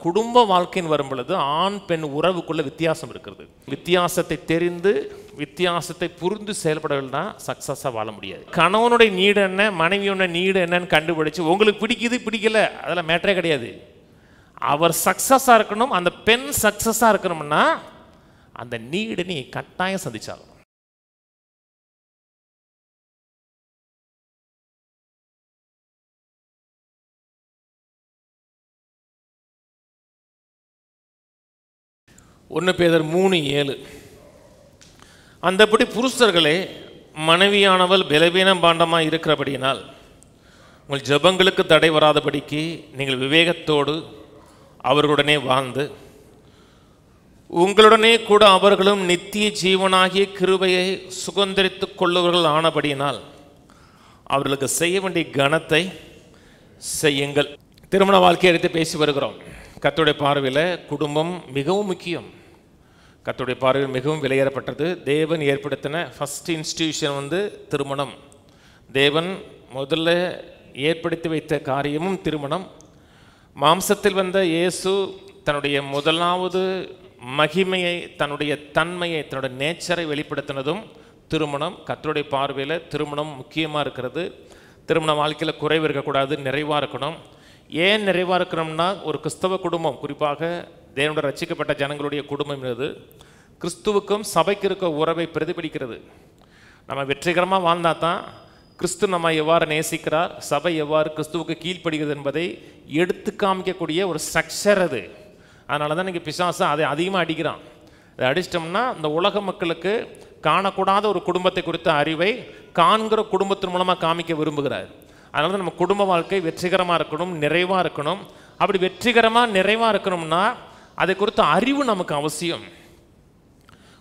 குடும்ப வாழ்க்கைன்னு வரும் பொழுது ஆண் பெண் உறவுக்குள்ள வித்தியாசம் இருக்கிறது. வித்தியாசத்தை தெரிந்து வித்தியாசத்தை புரிந்து செயல்படவில்லைன்னா சக்ஸஸாக வாழ முடியாது. கணவனுடைய நீடு என்ன, மனைவியோட நீடு என்னன்னு கண்டுபிடிச்சு உங்களுக்கு பிடிக்குது பிடிக்கல அதெல்லாம் மேட்டரே கிடையாது. அவர் சக்ஸஸாக இருக்கணும், அந்த பெண் சக்ஸஸாக இருக்கணும்னா அந்த நீடு நீ கட்டாயம் சந்திச்சாகும். ஒன்று பேதர் 3:7 அந்தபடி புருஷர்களே மனைவியானவள் பலவீனம் பாண்டமாக இருக்கிறபடியினால் உங்கள் ஜெபங்களுக்கு தடை வராதபடிக்கு நீங்கள் விவேகத்தோடு அவர்களுடனே வாழ்ந்து உங்களுடனே கூட அவர்களும் நித்திய ஜீவனாகிய கிருபையை சுதந்தரித்து கொள்ளுவர்கள் ஆனபடியினால் அவர்களுக்கு செய்ய வேண்டிய கனத்தை செய்யுங்கள். திருமண வாழ்க்கையை எடுத்து பேசி வருகிறோம். கர்த்தருடைய பார்வையில் குடும்பம் மிகவும் முக்கியம். கர்த்தருடைய பார்வையில் மிகவும் விலையேறப்பட்டது. தேவன் ஏற்படுத்தின ஃபஸ்ட் இன்ஸ்டிடியூஷன் திருமணம். தேவன் முதல்ல ஏற்படுத்தி வைத்த காரியமும் திருமணம். மாம்சத்தில் வந்த இயேசு தன்னுடைய முதலாவது மகிமையை, தன்னுடைய தன்மையை, தன்னுடைய நேச்சரை வெளிப்படுத்தினதும் திருமணம். கர்த்தருடைய பார்வையில் திருமணம் முக்கியமாக இருக்கிறது. திருமண வாழ்க்கையில் குறைவு இருக்கக்கூடாது, நிறைவாக இருக்கணும். ஏன் நிறைவாக இருக்கணும்னா ஒரு கிறிஸ்தவ குடும்பம், குறிப்பாக தேவனுடைய ரட்சிக்கப்பட்ட ஜனங்களுடைய குடும்பம் இது கிறிஸ்துவுக்கும் சபைக்கு இருக்க உறவை பிரதிபலிக்கிறது. நம்ம வெற்றிகரமாக வாழ்ந்தால் தான் கிறிஸ்து நம்ம எவ்வாறு நேசிக்கிறார், சபை எவ்வாறு கிறிஸ்துவுக்கு கீழ்ப்படுகிறது என்பதை எடுத்து காமிக்கக்கூடிய ஒரு ஸ்ட்ரக்சர் அது. அதனால தான் இன்றைக்கி பிசாசு அதை அதிகமாக அடிக்கிறான். அதை அடிச்சிட்டோம்னா இந்த உலக மக்களுக்கு காணக்கூடாத ஒரு குடும்பத்தை குறித்த அறிவை காண்கிற குடும்பத்தின் மூலமாக காமிக்க விரும்புகிறார். அதனால தான் நம்ம குடும்ப வாழ்க்கை வெற்றிகரமாக இருக்கணும், நிறைவாக இருக்கணும். அப்படி வெற்றிகரமாக நிறைவாக இருக்கணும்னா அதை குறித்த அறிவு நமக்கு அவசியம்.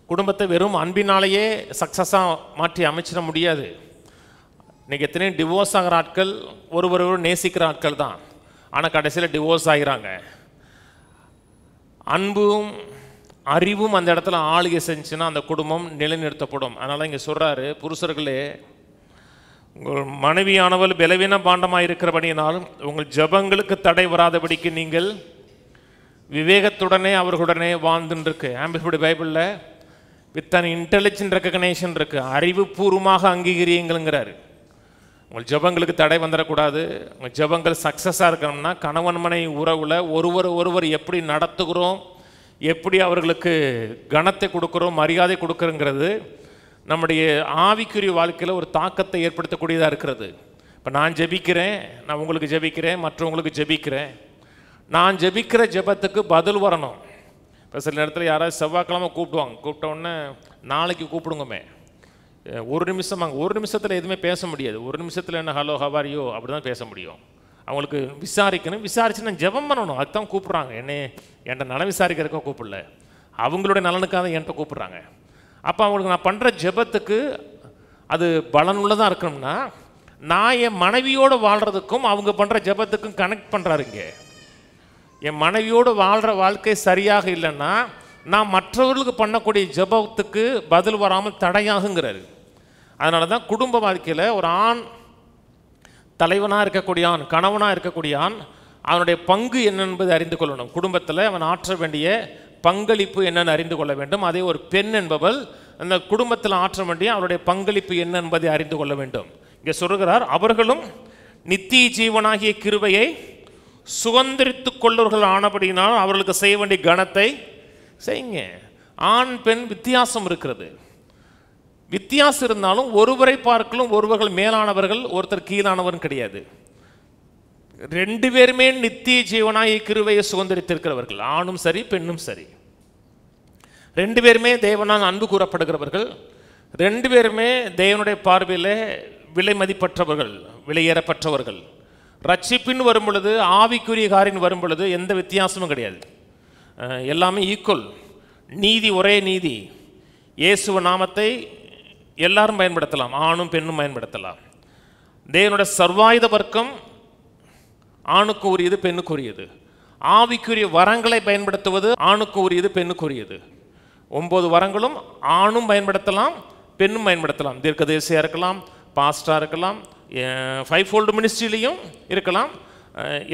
குடும்பத்தை வெறும் அன்பினாலேயே சக்ஸஸாக மாற்றி அமைச்சிட முடியாது. இன்றைக்கி எத்தனையும் டிவோர்ஸ் ஆகிற ஆட்கள் ஒருவரோடு நேசிக்கிற ஆட்கள் தான், ஆனால் கடைசியில் டிவோர்ஸ் ஆகிறாங்க. அன்பும் அறிவும் அந்த இடத்துல ஆளுகை செஞ்சுன்னா அந்த குடும்பம் நிலைநிறுத்தப்படும். அதனால் இங்கே சொல்கிறாரு, புருஷர்களே உங்கள் மனைவியானவள் பலவீன பாண்டமாக இருக்கிறபடியினாலும் உங்கள் ஜபங்களுக்கு தடை வராதபடிக்கு நீங்கள் விவேகத்துடனே அவர்களுடனே வாழ்ந்துருக்கு. ஆம்பிளிஃபைடு பைபிளில் வித் அன் இன்டெலிஜென்ட் ரெக்கக்னேஷன் இருக்குது, அறிவுபூர்வமாக அங்கீகரியுங்கிறாரு. உங்கள் ஜபங்களுக்கு தடை வந்துடக்கூடாது. உங்கள் ஜபங்கள் சக்ஸஸாக இருக்கணும்னா கணவன் மனைவி உறவில் ஒருவர் எப்படி நடத்துகிறோம், எப்படி அவர்களுக்கு கனத்தை கொடுக்குறோம், மரியாதை கொடுக்குறோங்கிறது நம்முடைய ஆவிக்குரிய வாழ்க்கையில் ஒரு தாக்கத்தை ஏற்படுத்தக்கூடியதாக இருக்கிறது. இப்போ நான் ஜெபிக்கிறேன், நான் உங்களுக்கு ஜெபிக்கிறேன், மற்றவங்களுக்கு ஜெபிக்கிறேன். நான் ஜெபிக்கிற ஜெபத்துக்கு பதில் வரணும். இப்போ சில நேரத்தில் யாராவது செவ்வாய்க்கிழமை கூப்பிடுவாங்க, கூப்பிட்ட உடனே நாளைக்கு கூப்பிடுங்கமே, ஒரு நிமிஷம் அங்கே ஒரு நிமிஷத்தில் எதுவுமே பேச முடியாது. ஒரு நிமிஷத்தில் என்ன ஹலோ ஹவாரியோ அப்படி தான் பேச முடியும். அவங்களுக்கு விசாரிக்கணும், விசாரித்து நான் ஜெபம் பண்ணணும், அதுதான் கூப்பிட்றாங்க. என்கிட்ட நலம் விசாரிக்கிறதுக்கோ கூப்பிடல, அவங்களுடைய நலனுக்காக என்கிட்ட கூப்பிட்றாங்க. அப்போ அவங்களுக்கு நான் பண்ணுற ஜெபத்துக்கு அது பலனுள்ளதாக இருக்கணும்னா நான் என் மனைவியோடு வாழ்கிறதுக்கும் அவங்க பண்ணுற ஜெபத்துக்கும் கனெக்ட் பண்ணுறாருங்க. என் மனைவியோடு வாழ்கிற வாழ்க்கை சரியாக இல்லைன்னா நான் மற்றவர்களுக்கு பண்ணக்கூடிய ஜெபத்துக்கு பதில் வராமல் தடையாகுங்கிறாரு. அதனால தான் குடும்ப வாழ்க்கையில் ஒரு ஆண் தலைவனாக இருக்கக்கூடிய ஆண், கணவனாக இருக்கக்கூடிய ஆண், அவனுடைய பங்கு என்ன என்பதை அறிந்து கொள்ளணும். குடும்பத்தில் அவன் ஆற்ற வேண்டிய பங்களிப்பு என்னன்னு அறிந்து கொள்ள வேண்டும். அதே ஒரு பெண் என்பவள் அந்த குடும்பத்தில் ஆற்ற வேண்டிய அவருடைய பங்களிப்பு என்ன என்பதை அறிந்து கொள்ள வேண்டும். இங்கே சொல்கிறார், அவர்களும் நித்திய ஜீவனாகிய கிருபையை சுதந்திரித்து கொள்ளுவர்கள் ஆனபடியினால் அவர்களுக்கு செய்ய வேண்டிய கனத்தை செய்யுங்க. ஆண் பெண் வித்தியாசம் இருக்கிறது. வித்தியாசம் இருந்தாலும் ஒருவரை பார்க்கலும் ஒருவர்கள் மேலானவர்கள், ஒருத்தர் கீழானவரும் கிடையாது. ரெண்டு பேருமே நித்திய ஜீவனாகிய கிருபையை சுதந்திரித்திருக்கிறவர்கள், ஆணும் சரி பெண்ணும் சரி. ரெண்டு பேருமே தேவனால் அன்பு கூறப்படுகிறவர்கள். ரெண்டு பேருமே தேவனுடைய பார்வையில் விலை மதிப்பற்றவர்கள், விலையேறப்பட்டவர்கள். ரட்சிப்பின் வரும் பொழுது, ஆவிக்குரிய காரியம் வரும் பொழுது எந்த வித்தியாசமும் கிடையாது, எல்லாமே ஈக்குவல். நீதி ஒரே நீதி. இயேசுவ நாமத்தை எல்லாரும் பயன்படுத்தலாம், ஆணும் பெண்ணும் பயன்படுத்தலாம். தேவனுடைய சர்வாயுத வர்க்கம் ஆணுக்கு உரியது பெண்ணுக்கு உரியது. ஆவிக்குரிய வரங்களை பயன்படுத்துவது ஆணுக்கு உரியது பெண்ணுக்கு உரியது. 9 வரங்களும் ஆணும் பயன்படுத்தலாம் பெண்ணும் பயன்படுத்தலாம். தீர்க்கதரிசியாக இருக்கலாம், பாஸ்டராக இருக்கலாம், 5 ஃபோல்டு மினிஸ்ட்ரியிலையும் இருக்கலாம்.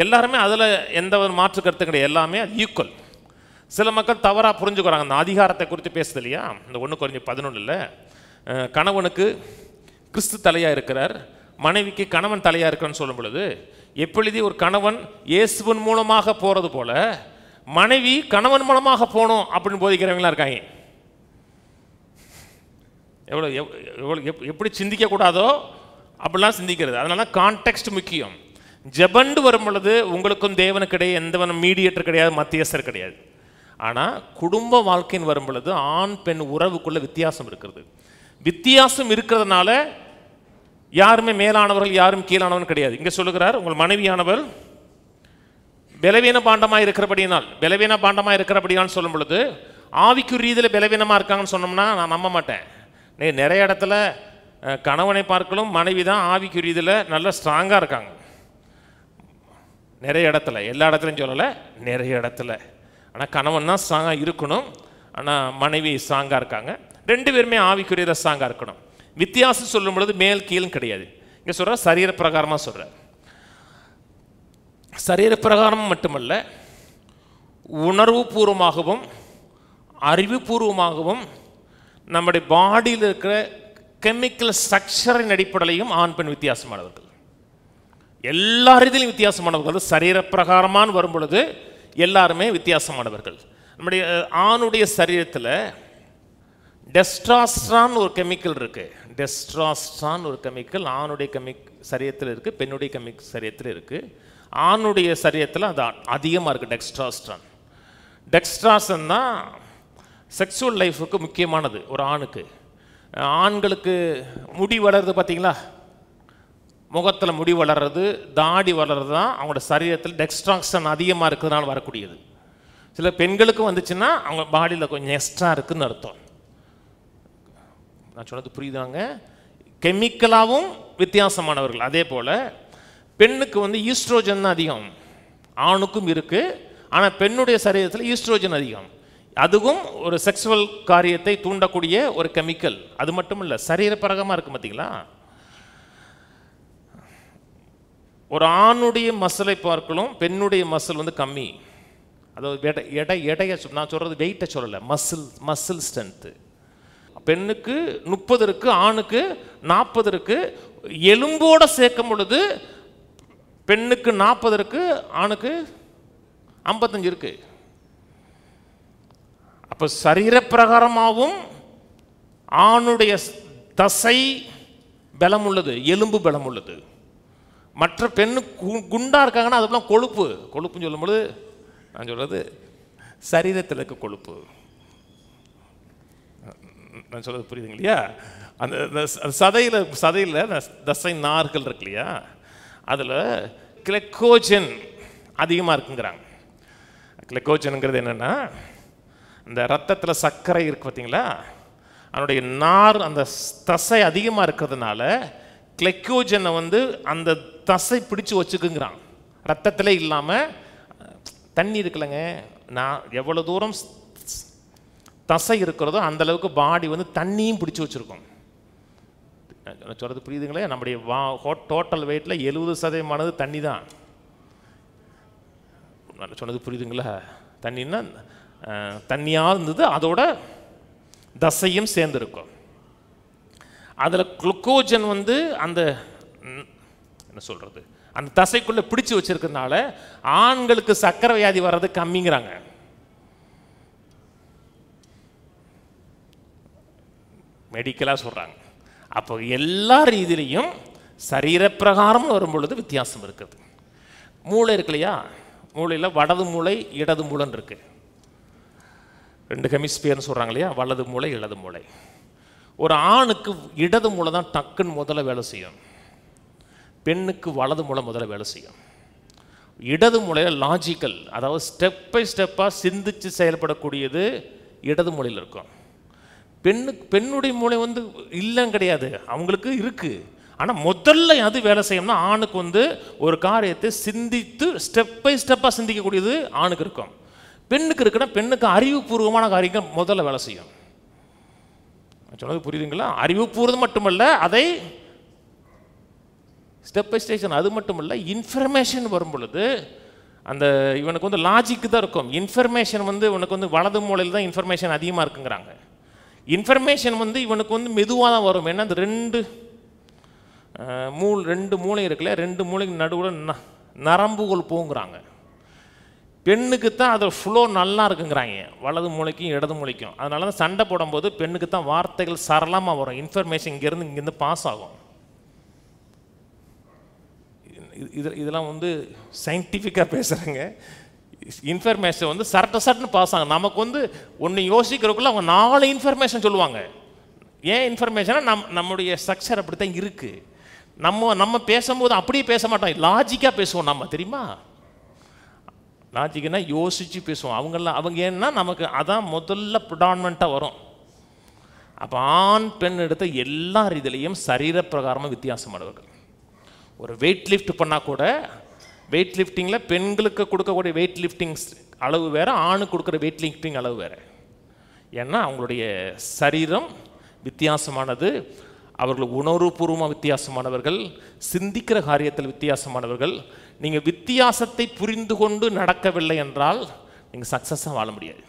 எல்லாருமே அதில் எந்த ஒரு மாற்று கருத்து கிடையாது, எல்லாமே அது ஈக்குவல். சில மக்கள் தவறாக புரிஞ்சுக்கிறாங்க. அந்த அதிகாரத்தை குறித்து பேசுது இல்லையா, இந்த 1 கணவனுக்கு கிறிஸ்து தலையாக இருக்கிறார், மனைவிக்கு கணவன் தலையாக இருக்கிறன்னு சொல்லும் பொழுது, எப்பொழுது ஒரு கணவன் இயேசுவின் மூலமாக போகிறது போல மனைவி கணவன் மூலமாக போகணும் அப்படின்னு போதிக்கிறவங்களா இருக்காங்க. எவ்வளோ எப்படி சிந்திக்கக்கூடாதோ அப்படிலாம் சிந்திக்கிறது. அதனால கான்டெக்ஸ்ட் முக்கியம். ஜெபண்டு வரும் பொழுது உங்களுக்கும் தேவனுக்கு இடையே எந்த மீடியேட்டர் கிடையாது, மத்தியஸ்தர் கிடையாது. ஆனால் குடும்ப வாழ்க்கைன்னு வரும் பொழுது ஆண் பெண் உறவுக்குள்ள வித்தியாசம் இருக்கிறது. வித்தியாசம் இருக்கிறதுனால யாருமே மேலானவர்கள் யாரும் கீழானவன் கிடையாது. இங்கே சொல்லுகிறார், உங்கள் மனைவியானவர் பலவீன பாண்டமாக இருக்கிறபடியான்னு சொல்லும் பொழுது ஆவிக்கு ரீதியில் பலவீனமாக இருக்காங்கன்னு சொன்னோம்னா நான் நம்ப மாட்டேன். நிறைய இடத்துல கணவனை பார்க்கலும் மனைவி தான் ஆவிக்கு ரீதியில் நல்லா ஸ்ட்ராங்காக இருக்காங்க. நிறைய இடத்துல, எல்லா இடத்துலையும் சொல்லலை, நிறைய இடத்துல. ஆனால் கணவன் தான் ஸ்ட்ராங்காக இருக்கணும், ஆனால் மனைவி ஸ்ட்ராங்காக இருக்காங்க. 2 பேருமே ஆவிக்குரியதை ஸ்ட்ராங்காக இருக்கணும். வித்தியாசம் சொல்லும் பொழுது மேல் கீழும் கிடையாது. இங்கே சொல்கிற சரீர பிரகாரமாக சொல்கிறார். சரீர பிரகாரம் மட்டுமல்ல, உணர்வு பூர்வமாகவும் அறிவுபூர்வமாகவும் நம்முடைய பாடியில் இருக்கிற கெமிக்கல் ஸ்ட்ரக்சரின் அடிப்படையிலையும் ஆண் பெண் வித்தியாசமானவர்கள். எல்லா ரீதியிலும் வித்தியாசமானவர்கள். சரீர பிரகாரமான வரும் பொழுது எல்லாருமே வித்தியாசமானவர்கள். நம்முடைய ஆணுடைய சரீரத்தில் டெஸ்ட்ராஸ்ட்ரான் ஒரு கெமிக்கல் இருக்குது. டெஸ்ட்ராஸ்ட்ரான் ஒரு கெமிக்கல் ஆணுடைய சரீரத்தில் இருக்குது, பெண்ணுடைய சரீரத்தில் இருக்குது. ஆணுடைய சரீரத்தில் அது அதிகமாக இருக்குது டெக்ஸ்ட்ராஸ்ட்ரான். டெக்ஸ்ட்ராஸ்ட்ரான் தான் செக்ஸுவல் லைஃபுக்கு முக்கியமானது. ஒரு ஆணுக்கு, ஆண்களுக்கு முடி வளருது பார்த்தீங்களா, முகத்தில் முடி வளர்றது, தாடி வளர்றது தான் அவங்களோட சரீரத்தில் டெக்ஸ்ட்ராஸ்ட்ரான் அதிகமாக இருக்கிறதுனால வரக்கூடியது. சில பெண்களுக்கு வந்துச்சுன்னா அவங்க பாடியில் கொஞ்சம் எக்ஸ்ட்ரா இருக்குதுன்னு அர்த்தம். நான் சொன்னது புரியுதாங்க? கெமிக்கலாகவும் வித்தியாசமானவர்கள். அதே போல் பெண்ணுக்கு ஈஸ்ட்ரோஜன் தான் அதிகம், ஆணுக்கும் இருக்குது. ஆனால் பெண்ணுடைய சரீரத்தில் ஈஸ்ட்ரோஜன் அதிகம். அதுவும் ஒரு செக்ஸுவல் காரியத்தை தூண்டக்கூடிய ஒரு கெமிக்கல். அது மட்டும் இல்லை, சரீரப்பிரகமாக இருக்குது பார்த்தீங்களா. ஒரு ஆணுடைய மசிலை பார்க்கலும் பெண்ணுடைய மசில் கம்மி. அதாவது எடையை நான் சொல்கிறது வெயிட்டை சொல்லலை, மசில் ஸ்ட்ரென்த்து. பெண்ணுக்கு 30 இருக்குது, ஆணுக்கு 40 இருக்குது. எலும்போடு சேர்க்கும் பொழுது பெண்ணுக்கு 40 இருக்குது, ஆணுக்கு 55 இருக்குது. அப்போ சரீரப்பிரகாரமாகவும் ஆணுடைய தசை பலம் உள்ளது, எலும்பு பலம் உள்ளது. மற்ற பெண்ணு குண்டா இருக்காங்கன்னா அதுக்கெல்லாம் கொழுப்புன்னு சொல்லும்போது நான் சொல்றது சரீரத்தில் இருக்க கொழுப்பு. நான் சொல்றது புரியுதுங்க இல்லையா? அந்த சதையில் தசை நார்கள் இருக்கு இல்லையா, அதில் கிளைக்கோஜன் அதிகமாக இருக்குங்கிறாங்க. கிளைக்கோஜனுங்கிறது என்னென்னா, இந்த ரத்தத்தில் சர்க்கரை இருக்குது பார்த்தீங்களா, அதனுடைய நார் அந்த தசை அதிகமாக இருக்கிறதுனால கிளைக்கோஜனை அந்த தசை பிடிச்சி வச்சுக்குங்கிறான். ரத்தத்திலே இல்லாமல் தண்ணி இருக்குல்லங்க, நான் எவ்வளோ தூரம் தசை இருக்கிறதோ அந்தளவுக்கு பாடி தண்ணியும் பிடிச்சி வச்சுருக்கோம். சொல்கிறது புரியுதுங்களே? நம்முடைய டோட்டல் வெயிட்டில் 70% தண்ணி தான். நான் சொன்னது புரியுதுங்களா? தண்ணின்னா தண்ணியாக இருந்தது, அதோட தசையும் சேர்ந்துருக்கும். அதில் குளுக்கோஜன் அந்த என்ன சொல்கிறது, அந்த தசைக்குள்ளே பிடிச்சி வச்சிருக்கிறதுனால ஆண்களுக்கு சர்க்கரை வியாதி வர்றது கம்மிங்கிறாங்க. மெடிக்கலாக சொல்கிறாங்க. அப்போ எல்லா ரீதியிலையும் சரீரப்பிரகாரம் வரும் பொழுது வித்தியாசம் இருக்குது. மூளை இருக்கு இல்லையா, மூளையில் வடது மூளை இடது மூளைன்னு இருக்குது. 2 ஹெமிஸ்பியர்னு சொல்கிறாங்க இல்லையா, வலது மூளை இடது மூளை. ஒரு ஆணுக்கு இடது மூளை தான் டக்குன்னு முதல்ல வேலை செய்யும், பெண்ணுக்கு வலது மூளை முதல்ல வேலை செய்யும். இடது மூளையில் லாஜிக்கல், அதாவது ஸ்டெப் பை ஸ்டெப்பாக சிந்திச்சு செயல்படக்கூடியது இடது மூளையில் இருக்கும். பெண்ணுடைய மூளை இல்லைன்னு கிடையாது, அவங்களுக்கு இருக்குது. ஆனால் முதல்ல அது வேலை செய்யணும்னா ஆணுக்கு ஒரு காரியத்தை சிந்தித்து ஸ்டெப் பை ஸ்டெப்பாக சிந்திக்கக்கூடியது ஆணுக்கு இருக்கும். பெண்ணுக்கு இருக்குன்னா பெண்ணுக்கு அறிவுபூர்வமான காரியங்கள் முதல்ல வேலை செய்யும். சொன்னது புரியுதுங்களா? அறிவுபூர்வம் மட்டுமல்ல, அதை ஸ்டெப் பை ஸ்டேஷன். அது மட்டும் இல்லை, இன்ஃபர்மேஷன் வரும் பொழுது அந்த இவனுக்கு வந்து லாஜிக்கு தான் இருக்கும். இன்ஃபர்மேஷன் வந்து உனக்கு வந்து வலது மூலையில் தான் இன்ஃபர்மேஷன் அதிகமாக இருக்குங்கிறாங்க. இன்ஃபர்மேஷன் வந்து இவனுக்கு வந்து மெதுவாக தான் வரும். ஏன்னா அந்த ரெண்டு மூளை இருக்குல்ல, ரெண்டு மூளைக்கு நடுவில் நரம்புகள் போங்கிறாங்க. பெண்ணுக்கு தான் அது ஃப்ளோ நல்லா இருக்குங்கிறாங்க, வலது மூளைக்கும் இடது மூளைக்கும். அதனால தான் சண்டை போடும்போது பெண்ணுக்கு தான் வார்த்தைகள் சரளமாக வரும். இன்ஃபர்மேஷன் இங்கேருந்து பாஸ் ஆகும். இதெல்லாம் வந்து சயின்டிஃபிக்காக பேசுகிறாங்க. இன்ஃபர்மேஷன் வந்து சரட்டுன்னு பாஸ் ஆகும். நமக்கு வந்து ஒன்று யோசிக்கிறதுக்குள்ள அவங்க 4 இன்ஃபர்மேஷன் சொல்லுவாங்க. ஏன் இன்ஃபர்மேஷனா நம்முடைய ஸ்ட்ரக்சர் அப்படி தான் இருக்குது. நம்ம பேசும்போது அப்படியே பேச மாட்டோம், லாஜிக்காக பேசுவோம். நம்ம தெரியுமா, லாஜிக்னா யோசித்து பேசுவோம். அவங்க ஏன்னா நமக்கு அதான் முதல்ல ப்ரிடாமினண்ட்டாக வரும். அப்போ ஆண் பெண் எடுத்த எல்லா இதுலேயும் சரீர பிரகாரமாக வித்தியாசமானவர்கள். ஒரு வெயிட் லிஃப்ட் பண்ணால் கூட, வெயிட் லிஃப்டிங்கில் பெண்களுக்கு கொடுக்கக்கூடிய வெயிட் லிஃப்டிங் அளவு வேறு, ஆணுக்கு கொடுக்குற வெயிட் லிஃப்டிங் அளவு வேறு. ஏன்னா அவங்களுடைய சரீரம் வித்தியாசமானது, அவர்கள் உணர்வுபூர்வமாக வித்தியாசமானவர்கள், சிந்திக்கிற காரியத்தில் வித்தியாசமானவர்கள். நீங்கள் வித்தியாசத்தை புரிந்து கொண்டு நடக்கவில்லை என்றால் நீங்கள் சக்ஸஸாக வாழ முடியாது.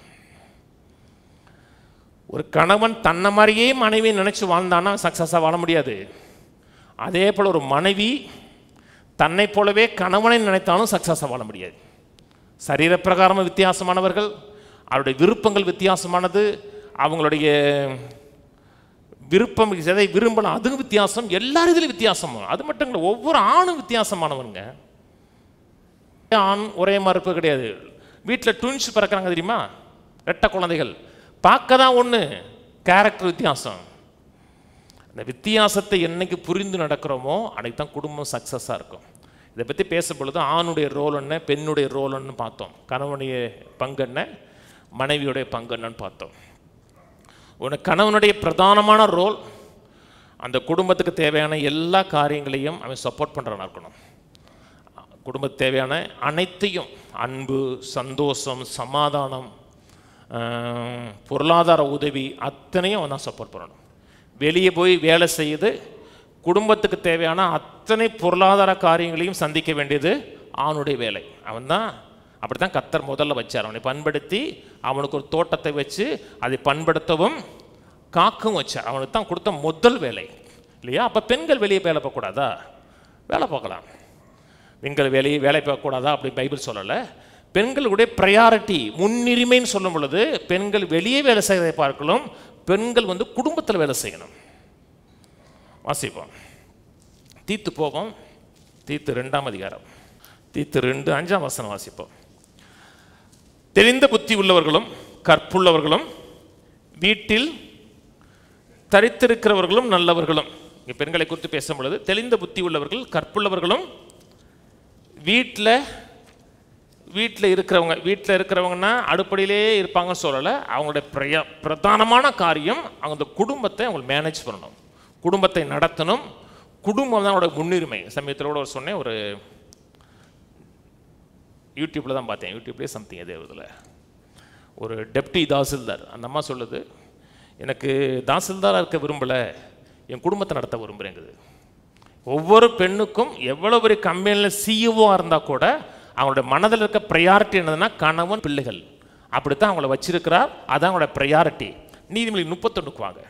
ஒரு கணவன் தன்னை மாதிரியே மனைவியை நினச்சி வாழ்ந்தான்னா சக்ஸஸாக வாழ முடியாது. அதே போல் ஒரு மனைவி தன்னை போலவே கணவனை நினைத்தாலும் சக்ஸஸாக வாழ முடியாது. சரீர பிரகாரமாக வித்தியாசமானவர்கள், அவருடைய விருப்பங்கள் வித்தியாசமானது, அவங்களுடைய விருப்பம் எதை விரும்பலாம் அதுவும் வித்தியாசம், எல்லாரும் இதில் வித்தியாசம். அது மட்டும் இல்லை, ஒவ்வொரு ஆணும் வித்தியாசமானவங்க. ஆண் ஒரே மறுப்பு கிடையாது. வீட்டில் ட்வின்ஸ் பிறக்கிறாங்க தெரியுமா, ரெட்டை குழந்தைகள், பார்க்க தான் ஒன்று, கேரக்டர் வித்தியாசம். இந்த வித்தியாசத்தை என்னைக்கு புரிந்து நடக்கிறோமோ அன்னைக்கு தான் குடும்பம் சக்ஸஸாக இருக்கும். இதை பற்றி பேசும் பொழுது ஆணுடைய ரோல் என்ன, பெண்ணுடைய ரோல் என்னன்னு பார்த்தோம். கணவனுடைய பங்கு என்ன, மனைவியுடைய பங்கு என்னன்னு பார்த்தோம். உனக்கு கணவனுடைய பிரதானமான ரோல் அந்த குடும்பத்துக்கு தேவையான எல்லா காரியங்களையும் அவன் சப்போர்ட் பண்ணுறவனா இருக்கணும். குடும்பத்துக்கு தேவையான அனைத்தையும், அன்பு, சந்தோஷம், சமாதானம், பொருளாதார உதவி அத்தனையும் அவன் தான் சப்போர்ட் பண்ணணும். வெளியே போய் வேலை செய்யுது, குடும்பத்துக்கு தேவையான அத்தனை பொருளாதார காரியங்களையும் சந்திக்க வேண்டியது அவனுடைய வேலை. அவன் தான் அப்படி தான் கர்த்தர் முதல்ல வச்சார். அவனை பண்படுத்தி அவனுக்கு ஒரு தோட்டத்தை வச்சு அதை பண்படுத்தவும் காக்கவும் வச்சார். அவனுக்கு தான் கொடுத்த முதல் வேலை இல்லையா? அப்போ பெண்கள் வெளியே வேலை பார்க்கக்கூடாதா? வேலை பார்க்கலாம். பெண்கள் வேலை பார்க்கக்கூடாதா அப்படி பைபிள் சொல்லலை. பெண்களுடைய ப்ரையாரிட்டி, முன்னுரிமைன்னு சொல்லும் பொழுது பெண்கள் வெளியே வேலை செய்வதை பார்க்கலாம், பெண்கள் வந்து குடும்பத்தில் வேலை செய்யணும். வாசிப்போம். தீத்து போகும், தீத்து 2ஆம் அதிகாரம், தீத்து 2:5 வாசிப்போம். தெரிந்த புத்தி உள்ளவர்களும் கற்புள்ளவர்களும் வீட்டில் தரித்திருக்கிறவர்களும் நல்லவர்களும். இங்கே பெண்களை குறித்து பேசும் பொழுது தெளிந்த புத்தி உள்ளவர்கள் கற்புள்ளவர்களும் வீட்டில் இருக்கிறவங்கன்னா அடுப்படியிலே இருப்பாங்கன்னு சொல்லலை. அவங்களுடைய பிரதானமான காரியம் அவங்க குடும்பத்தை அவங்க மேனேஜ் பண்ணணும், குடும்பத்தை நடத்தணும். குடும்பம் தான் அவங்களோட முன்னுரிமை. சமயத்திலோட சொன்னேன், ஒரு யூடியூப்பில் தான் பார்த்தேன், யூடியூப்லேயே சம்திங் எது இதில் ஒரு டெப்டி தாசில்தார், அந்த அம்மா சொல்லுது, எனக்கு தாசில்தாராக இருக்க விரும்பலை, என் குடும்பத்தை நடத்த விரும்புகிறேங்குது. ஒவ்வொரு பெண்ணுக்கும் எவ்வளோ பெரிய கம்பெனியில் சிஇஓவாக இருந்தால் கூட அவங்களோட மனதில் இருக்க ப்ரையாரிட்டி என்னதுன்னா கணவன், பிள்ளைகள். அப்படித்தான் அவங்கள வச்சிருக்கிறார், அதுதான் அவங்களோட ப்ரையாரிட்டி. நீதிமொழி 31 வாங்க.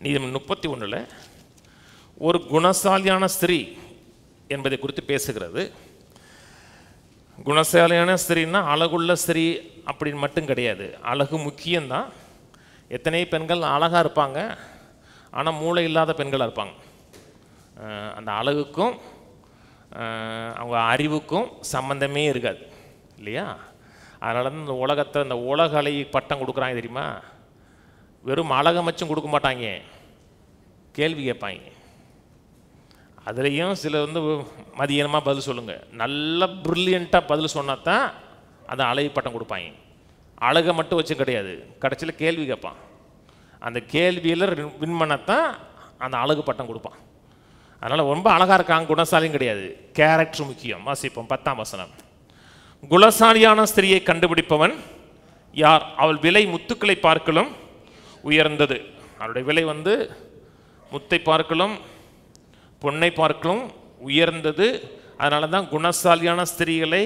நீதிமொழி 31 ஒரு குணசாலியான ஸ்திரீ என்பதை குறித்து பேசுகிறது. குணசாலியான ஸ்திரீன்னா அழகுள்ள ஸ்திரீ அப்படின்னு மட்டும் கிடையாது, அழகு முக்கியம்தான். எத்தனை பெண்கள் அழகாக இருப்பாங்க, ஆனால் மூளை இல்லாத பெண்களாக இருப்பாங்க. அந்த அழகுக்கும் அவங்க அறிவுக்கும் சம்பந்தமே இருக்காது இல்லையா? அதனால தான் இந்த உலகத்தை, இந்த உலகலை பட்டம் கொடுக்குறாங்க தெரியுமா? வெறும் அழகை மச்சும் கொடுக்க மாட்டாங்க, கேள்வி கேட்பாங்க. அதுலேயும் சில வந்து மதியானமாக பதில் சொல்லுங்கள், நல்ல ப்ரில்லியண்ட்டாக பதில் சொன்னால் தான் அதை அழகு பட்டம் கொடுப்பாங்க. அழகை மட்டும் வச்சு கிடையாது, கடைசியில் கேள்வி கேட்பான். அந்த கேள்வியில் வின் பண்ணத்தான் அந்த அழகு பட்டம் கொடுப்பான். அதனால் ரொம்ப அழகாக இருக்காங்க, குணசாலியும் கிடையாது, கேரக்டர் முக்கியம். வாசிப்போம் 10ஆம் வசனம். குணசாலியான ஸ்திரியை கண்டுபிடிப்பவன் யார்? அவள் விலை முத்துக்களை பார்க்கலும் உயர்ந்தது. அவருடைய விலை வந்து முத்தை பார்க்கலும் பொன்னை பார்க்கலும் உயர்ந்தது. அதனால தான் குணசாலியான ஸ்திரீகளை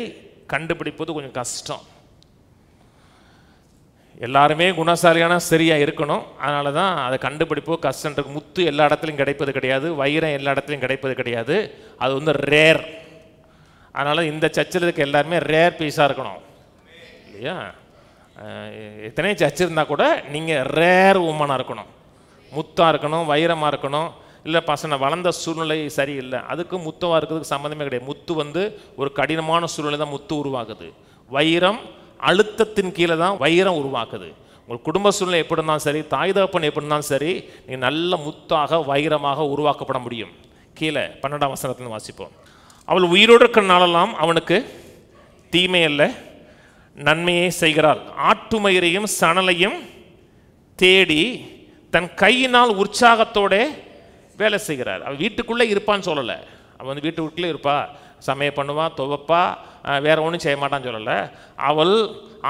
கண்டுபிடிப்பது கொஞ்சம் கஷ்டம். எல்லாருமே குணசாலியான ஸ்திரியாக இருக்கணும். அதனால தான் அதை கண்டுபிடிப்போ கஷ்டம் இருக்கு. முத்து எல்லா இடத்துலையும் கிடைப்பது கிடையாது, வைரம் எல்லா இடத்துலையும் கிடைப்பது கிடையாது. அது வந்து ரேர். அதனால் இந்த சர்ச்சில் இருக்க எல்லாருமே ரேர் பீஸாக இருக்கணும் இல்லையா? எத்தனை சர்ச் இருந்தால் கூட நீங்கள் ரேர் உமனாக இருக்கணும், முத்தாக இருக்கணும், வைரமாக இருக்கணும். இல்லை பசங்க வளர்ந்த சூழ்நிலை சரியில்லை, அதுக்கு முத்தமாக இருக்கிறதுக்கு சம்மந்தமே கிடையாது. முத்து வந்து ஒரு கடினமான சூழ்நிலை தான் முத்து உருவாக்குது. வைரம் அழுத்தத்தின் கீழே தான் வைரம் உருவாக்குது. உங்கள் குடும்ப சூழ்நிலை எப்படி இருந்தாலும் சரி, தாய் தகப்பன் எப்படி இருந்தாலும் சரி, நீங்கள் நல்ல முத்தாக வைரமாக உருவாக்கப்பட முடியும். கீழே 12ஆம் வசனத்தில் வாசிப்போம். அவள் உயிரோடு இருக்கிற நாளெல்லாம் அவனுக்கு தீமை அல்ல, நன்மையை செய்கிறாள். ஆட்டுமயிரையும் சணலையும் தேடி தன் கையினால் உற்சாகத்தோட வேலை செய்கிறார். அவள் வீட்டுக்குள்ளே இருப்பான்னு சொல்லலை. அவள் வந்து வீட்டுக்குள்ளே இருப்பா, சமையல் பண்ணுவா, துவைப்பா, வேற ஒன்றும் செய்ய மாட்டான்னு சொல்லலை. அவள்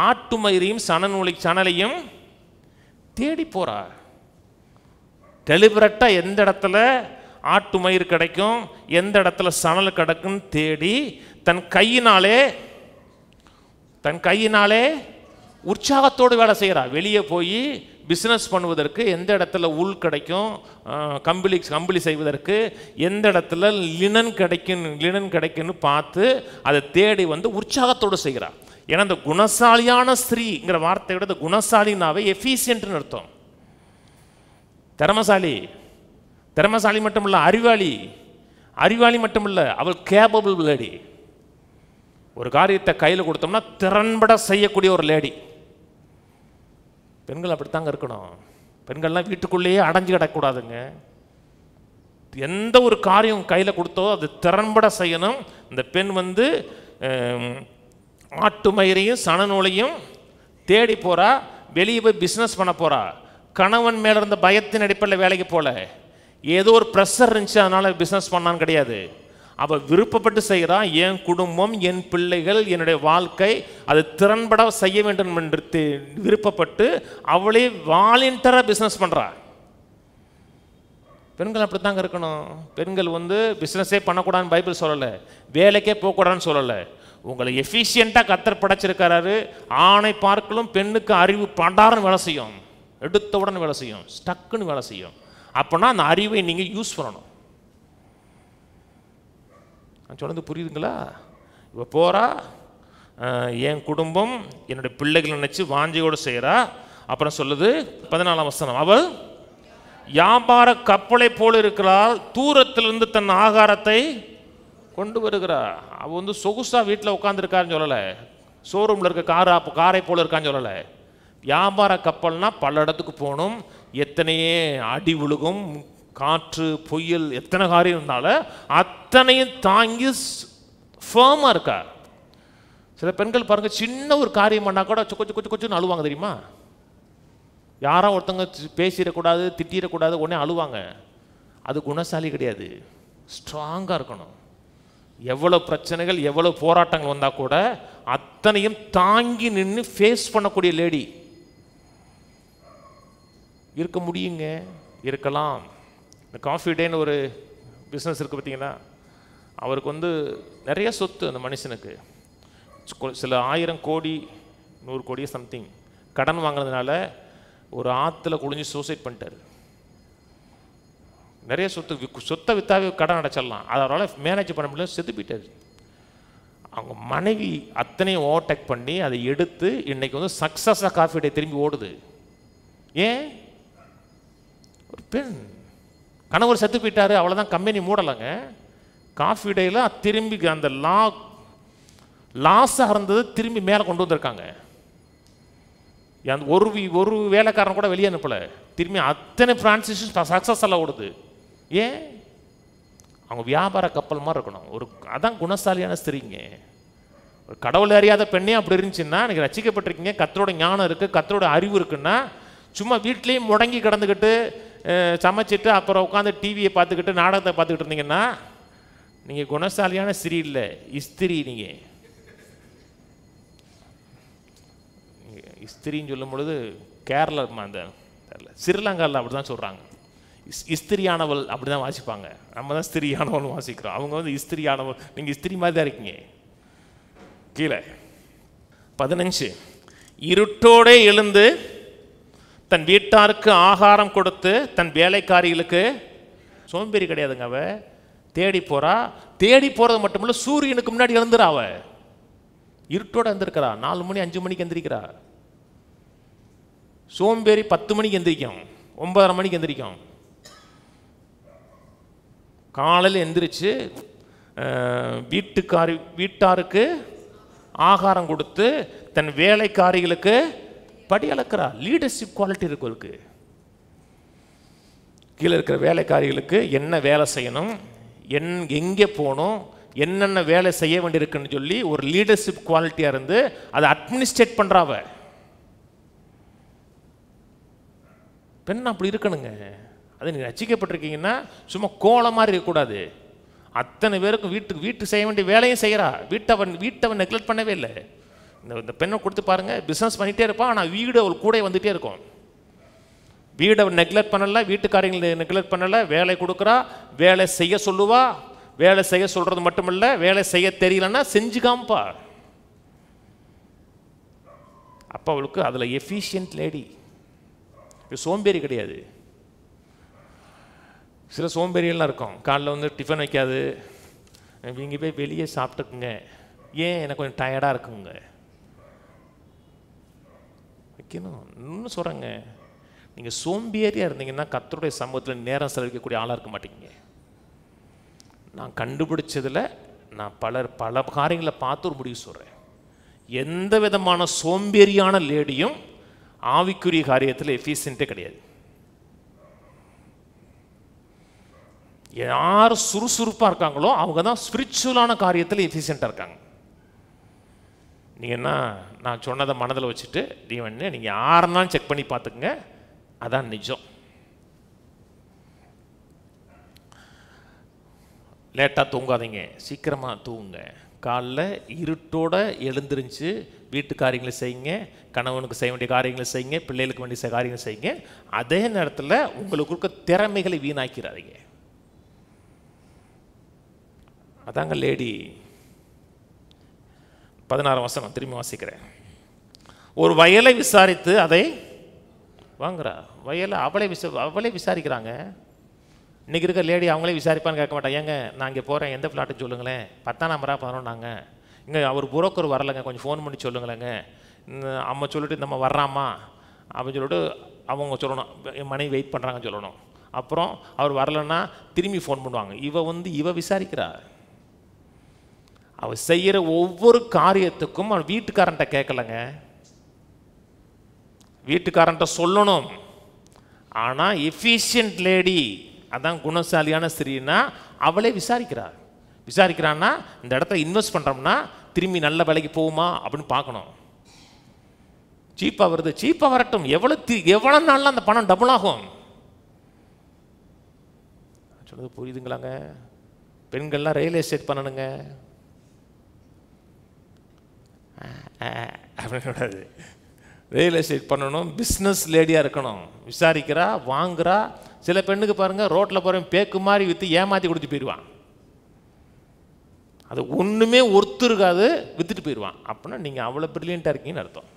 ஆட்டுமயிரையும் சணலையும் தேடி போறா. டெலிபரட்டாக எந்த இடத்துல ஆட்டு மயிர் கிடைக்கும், எந்த இடத்துல சணல் கிடைக்கும் தேடி தன் கையினாலே உற்சாகத்தோடு வேலை செய்கிறா. வெளியே போய் பிஸ்னஸ் பண்ணுவதற்கு எந்த இடத்துல உள் கிடைக்கும், கம்பளி செய்வதற்கு எந்த இடத்துல லினன் கிடைக்குன்னு பார்த்து அதை தேடி வந்து உற்சாகத்தோடு செய்கிறா. ஏன்னா இந்த குணசாலியான ஸ்திரீங்கிற வார்த்தையை விட இந்த குணசாலினாவே எஃபிஷியன்ட்னு அர்த்தம். திறமசாலி மட்டும் இல்லை, அறிவாளி மட்டும் இல்லை, அவள் கேபபிள் லேடி. ஒரு காரியத்தை கையில் கொடுத்தோம்னா திறன்பட செய்யக்கூடிய ஒரு லேடி. பெண்கள் அப்படித்தாங்க இருக்கணும். பெண்கள்லாம் வீட்டுக்குள்ளேயே அடைஞ்சு கிடக்கூடாதுங்க. எந்த ஒரு காரியம் கையில் கொடுத்தோ அது திறன்பட செய்யணும். இந்த பெண் வந்து ஆட்டு மயிரையும் சணநூலையும் தேடி போகிறா. வெளியே போய் பிஸ்னஸ் பண்ண போகிறா. கணவன் மேலே இருந்த பயத்தின் அடிப்படையில் வேலைக்கு போகல, ஏதோ ஒரு ப்ரெஷர் இருந்துச்சு அதனால் பிஸ்னஸ் பண்ணான்னு கிடையாது. அவள் விருப்பப்பட்டு செய்கிறா. என் குடும்பம், என் பிள்ளைகள், என்னுடைய வாழ்க்கை அது திறன்பட செய்ய வேண்டும் என்று விருப்பப்பட்டு அவளே வாலண்டியராக பிஸ்னஸ் பண்ணுறா. பெண்கள் அப்படி தாங்க இருக்கணும். பெண்கள் வந்து பிஸ்னஸே பண்ணக்கூடாதுன்னு பைபிள் சொல்லலை, வேலைக்கே போகக்கூடாதுன்னு சொல்லலை. உங்களை எஃபிஷியண்ட்டாக கர்த்தர் படைச்சிருக்கிறாரு. ஆணை பார்க்கலும் பெண்ணுக்கு அறிவு பண்டாரன்னு வேலை செய்யும், எடுத்தவுடன் வேலை செய்யும், ஸ்டக்குன்னு வேலை செய்யும். அப்போனா அந்த அறிவை நீங்கள் யூஸ் பண்ணணும். சொல்லுறது புரியுதுங்களா? இப்போ போகிறா, என் குடும்பம் என்னுடைய பிள்ளைகள் நினச்சி வாஞ்சையோடு செய்கிறா. அப்புறம் சொல்லுது 14ஆம் வசனம், அவள் வியாபார கப்பலை போல இருக்கிறாள், தூரத்திலிருந்து தன் ஆகாரத்தை கொண்டு வருகிறா. அவள் வந்து சொகுசாக வீட்டில் உட்காந்துருக்காருன்னு சொல்லலை, ஷோரூமில் இருக்க காரை போல இருக்கான்னு சொல்லலை. வியாபார கப்பல்னா பல இடத்துக்கு போகணும், எத்தனையே அடி விழுகும், காற்று புயல் எத்தனை காரியம் இருந்தாலும் அத்தனையும் தாங்கி ஃபேமாக இருக்கா. சில பெண்கள் பாருங்க, சின்ன ஒரு காரியம் பண்ணால் கூட கொச்சுன்னு அழுவாங்க தெரியுமா? யாரோ ஒருத்தவங்க பேசிடக்கூடாது, திட்டிடக்கூடாது, உடனே அழுவாங்க. அது குணசாலி கிடையாது. ஸ்ட்ராங்காக இருக்கணும். எவ்வளோ பிரச்சனைகள், எவ்வளோ போராட்டங்கள் வந்தால் கூட அத்தனையும் தாங்கி நின்று ஃபேஸ் பண்ணக்கூடிய லேடி இருக்க முடியுங்க, இருக்கலாம். இந்த காஃபி டேன்னு ஒரு பிஸ்னஸ் இருக்குது பார்த்தீங்கன்னா, அவருக்கு வந்து நிறைய சொத்து. அந்த மனுஷனுக்கு சில 1000 கோடி 100 கோடி சம்திங் கடன் வாங்கினதுனால ஒரு ஆற்றுல குளிஞ்சு சூசைட் பண்ணிட்டார். நிறைய சொத்தை வித்தாவே கடன் அடைச்சிடலாம், அதனால மேனேஜ் பண்ண முடியல, செத்து போயிட்டார். அவங்க மனைவி அத்தனையும் ஓவர்டேக் பண்ணி அதை எடுத்து இன்னைக்கு வந்து சக்ஸஸாக காஃபி டே திரும்பி ஓடுது. ஏன்? ஒரு பெண். கணவர் செத்து போயிட்டாரு, அவ்வளோதான், கம்பெனி மூடலைங்க. காஃபி டேயில் திரும்பி அந்த லாஸாக இருந்தது திரும்பி மேலே கொண்டு வந்திருக்காங்க. அந்த ஒரு வேலைக்காரன் கூட வெளியே அனுப்பலை, திரும்பி அத்தனை பிரான்சைஸ் சக்ஸஸ் எல்லாம் ஓடுது. ஏன்? அவங்க வியாபார கப்பல் மாதிரி இருக்கணும். அதான் குணசாலியான ஸ்திரீங்க. ஒரு கடவுள் அறியாத பெண்ணே அப்படி இருந்துச்சுன்னா எனக்கு ரசிக்கப்பட்டிருக்கீங்க, கர்த்தரோட ஞானம் இருக்குது, கர்த்தரோட அறிவு இருக்குன்னா, சும்மா வீட்லேயும் முடங்கி கிடந்துக்கிட்டு சமைச்சிட்டு அப்புறம் உட்காந்து டிவியை பார்த்துக்கிட்டு நாடகத்தை பார்த்துக்கிட்டு இருந்தீங்கன்னா நீங்கள் குணசாலியான ஸ்திரீ இல்லை, இஸ்திரி. நீங்கள் இஸ்திரின்னு சொல்லும் பொழுது கேரளா அந்த ஸ்ரீலங்காவில் அப்படி தான் சொல்கிறாங்க. இஸ்திரியானவள் அப்படி தான் வாசிப்பாங்க. நம்ம தான் ஸ்திரியானவள் வாசிக்கிறோம். அவங்க வந்து இஸ்திரியானவள். நீங்கள் இஸ்திரி மாதிரி தான் இருக்கீங்க. கீழே 15, இருட்டோடே எழுந்து தன் வீட்டாருக்கு ஆகாரம் கொடுத்து தன் வேலைக்காரிகளுக்கு, சோம்பேறி கிடையாதுங்க அவ, தேடி போறா. தேடி போறது மட்டுமில்ல, சூரியனுக்கு முன்னாடி எழுந்துறா. அவ இருட்டோட எழுந்திருக்கிறா. 4 மணி 5 மணிக்கு எந்திரிக்கிறா. சோம்பேறி 10 மணிக்கு எந்திரிக்கும், 9:30 மணிக்கு எந்திரிக்கும். காலையில் எந்திரிச்சு வீட்டாருக்கு ஆகாரம் கொடுத்து தன் வேலைக்காரிகளுக்கு படி அளக்கிறா. லீடர்ஷிப் குவாலிட்டி இருக்கு. கீழே இருக்கிற வேலைக்காரிகளுக்கு என்ன வேலை செய்யணும், எங்கே போகணும், என்னென்ன வேலை செய்ய வேண்டியிருக்குன்னு சொல்லி ஒரு லீடர்ஷிப் குவாலிட்டியாக இருந்து அதை அட்மினிஸ்ட்ரேட் பண்ணுறாவ. பெண் அப்படி இருக்கணுங்க. அது நீங்கள் ரசிக்கப்பட்டிருக்கீங்கன்னா சும்மா கோலம் மாதிரி இருக்கக்கூடாது. அத்தனை பேருக்கும் வீட்டு செய்ய வேண்டிய வேலையும் செய்கிறா. வீட்டை நெக்லெக்ட் பண்ணவே இல்லை. இந்த பெண்ணை கொடுத்து பாருங்கள், பிஸ்னஸ் பண்ணிகிட்டே இருப்பான், ஆனால் வீடு அவள் கூட வந்துகிட்டே இருக்கும். வீடை நெக்லெக்ட் பண்ணலை, வீட்டுக்காரங்களை நெக்லெக்ட் பண்ணலை, வேலை கொடுக்குறா, வேலை செய்ய சொல்லுவா. வேலை செய்ய சொல்கிறது மட்டும் இல்லை, வேலை செய்ய தெரியலன்னா செஞ்சு காமிப்பா. அப்போ அவளுக்கு அதில் எஃபிஷியன்ட் லேடி. சோம்பேறி கிடையாது. சில சோம்பேறிகள்லாம் இருக்கும், காலைல வந்து டிஃபன் வைக்காது, இங்கே போய் வெளியே சாப்பிட்டுக்குங்க, ஏன் எனக்கு கொஞ்சம் டயர்டாக இருக்குங்க, வைக்கணும். இன்னும் சொல்கிறேங்க, நீங்கள் சோம்பேறியாக இருந்தீங்கன்னா கர்த்தருடைய சமூகத்தில் நேரம் செலவிக்கக்கூடிய ஆளாக இருக்க மாட்டீங்க. நான் கண்டுபிடிச்சதில் நான் பல காரியங்களை பார்த்து ஒரு முடிவு சொல்கிறேன். எந்த விதமான சோம்பேறியான லேடியும் ஆவிக்குரிய காரியத்தில் எஃபிஷியன்ட்டே கிடையாது. யார் சுறுசுறுப்பாக இருக்காங்களோ அவங்க தான் ஸ்பிரிச்சுவலான காரியத்தில் எஃபிஷியண்ட்டாக இருக்காங்க. நீங்கள் என்ன, நான் சொன்னதை மனதில் வச்சுட்டு நீங்கள் யாருன்னாலும் செக் பண்ணி பார்த்துக்குங்க, அதான் நிஜம். லேட்டாக தூங்காதீங்க, சீக்கிரமாக தூங்குங்க. காலைல இருட்டோடு எழுந்திருந்துச்சு வீட்டு காரியங்களை செய்யுங்க, கணவனுக்கு செய்ய வேண்டிய காரியங்களை செய்யுங்க, பிள்ளைகளுக்கு வேண்டிய காரியங்களை செய்யுங்க. அதே நேரத்தில் உங்களுக்கு இருக்க திறமைகளை வீணாக்கிறாதீங்க. அதாங்க லேடி. 16 வசனம் திரும்பி வாசிக்கிறேன். ஒரு வயலை விசாரித்து அதை வாங்குறா. வயலை அவளே விசாரிக்கிறாங்க. இன்றைக்கி இருக்க லேடி அவங்களே விசாரிப்பான்னு கேட்க மாட்டாங்க. ஏங்க நான் இங்கே போகிறேன், எந்த ஃப்ளாட்டுன்னு சொல்லுங்களேன், 10ஆம் நம்பரா 11ஆங்க, இங்கே அவர் புரோக்கர் வரலைங்க, கொஞ்சம் ஃபோன் பண்ணி சொல்லுங்களேங்க. அம்மா சொல்லிட்டு நம்ம வர்றாமா அப்படின்னு சொல்லிட்டு அவங்க சொல்லணும், என் மனைவி வெயிட் பண்ணுறாங்கன்னு சொல்லணும். அப்புறம் அவர் வரலைன்னா திரும்பி ஃபோன் பண்ணுவாங்க. இவ விசாரிக்கிறா. அவள் செய்கிற ஒவ்வொரு காரியத்துக்கும் அவன் வீட்டுக்காரன்ட்ட கேட்கலங்க, வீட்டுக்காரன்ட்ட சொல்லணும். ஆனால் எஃபிஷியன்ட் லேடி, அதான் குணசாலியான ஸ்திரீனா, அவளே விசாரிக்கிறான்னா இந்த இடத்த இன்வெஸ்ட் பண்ணுறோம்னா திரும்பி நல்ல விலைக்கு போகுமா அப்படின்னு பார்க்கணும். சீப்பாக வருது, சீப்பாக வரட்டும், எவ்வளோ நாளில் அந்த பணம் டபுள் ஆகும். சொல்றது புரியுதுங்களாங்க? பெண்கள்லாம் ரியல் எஸ்டேட் பண்ணணுங்க அப்படின்னு, ரியல் எஸ்டேட் பண்ணணும், பிஸ்னஸ் லேடியாக இருக்கணும். விசாரிக்கிறா, வாங்குறா. சில பெண்ணுக்கு பாருங்கள், ரோட்டில் போகிற பேக்கு மாதிரி விற்று ஏமாற்றி கொடுத்து போயிடுவான். அது ஒன்றுமே ஒர்த்து இருக்காது, விற்றுட்டு போயிடுவான். அப்படின்னா நீங்கள் அவ்வளோ பிரில்லியண்ட்டாக இருக்கீங்கன்னு அர்த்தம்.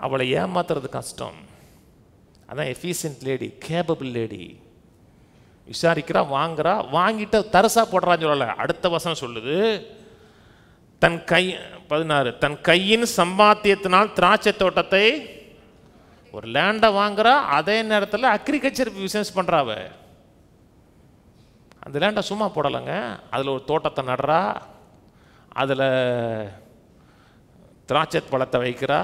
அவளை ஏமாத்துறது கஷ்டம். அதான் எஃபிஷியன்ட் லேடி, கேபபிள் லேடி. விசாரிக்கிறா, வாங்குறா, வாங்கிட்டு தரசா போடுறான்னு சொல்லலை. அடுத்த வசனம் சொல்லுது, 16 தன் கையின் சம்பாத்தியத்தினால் திராட்சை தோட்டத்தை, ஒரு லேண்டை வாங்குறா, அதே நேரத்தில் அக்ரிகல்ச்சர் பிஸ்னஸ் பண்ணுறாவ. அந்த லேண்டை சும்மா போடலைங்க, அதில் ஒரு தோட்டத்தை நடுறா, அதில் திராட்சை பழத்தை வைக்கிறா.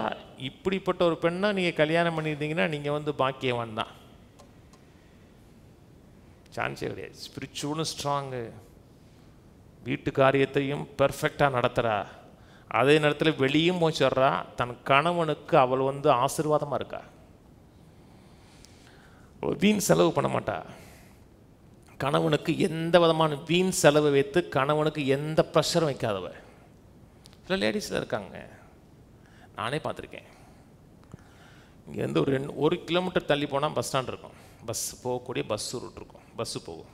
இப்படிப்பட்ட ஒரு பெண்ணை நீங்கள் கல்யாணம் பண்ணியிருந்தீங்கன்னா நீங்கள் வந்து பாக்கியவான் தான். சான்ஸே கிடையாது. ஸ்பிரிச்சுவலும் ஸ்ட்ராங்கு, வீட்டு காரியத்தையும் பெர்ஃபெக்டாக நடத்துகிறா, அதே நேரத்தில் வெளியும் போய் சொல்கிறா. தன் கணவனுக்கு அவள் வந்து ஆசீர்வாதமாக இருக்கா. வீண் செலவு பண்ண மாட்டா. கணவனுக்கு எந்த விதமான வீண் செலவு வைத்து கணவனுக்கு எந்த ப்ரெஷரும் வைக்காதவ. சில லேடிஸில் இருக்காங்க, நானே பார்த்துருக்கேன். இங்கேருந்து ஒரு 1 கிலோமீட்டர் தள்ளி போனால் பஸ் ஸ்டாண்ட் இருக்கும். பஸ் போகக்கூடிய பஸ் ரூட் இருக்கும், பஸ்ஸு போகும்.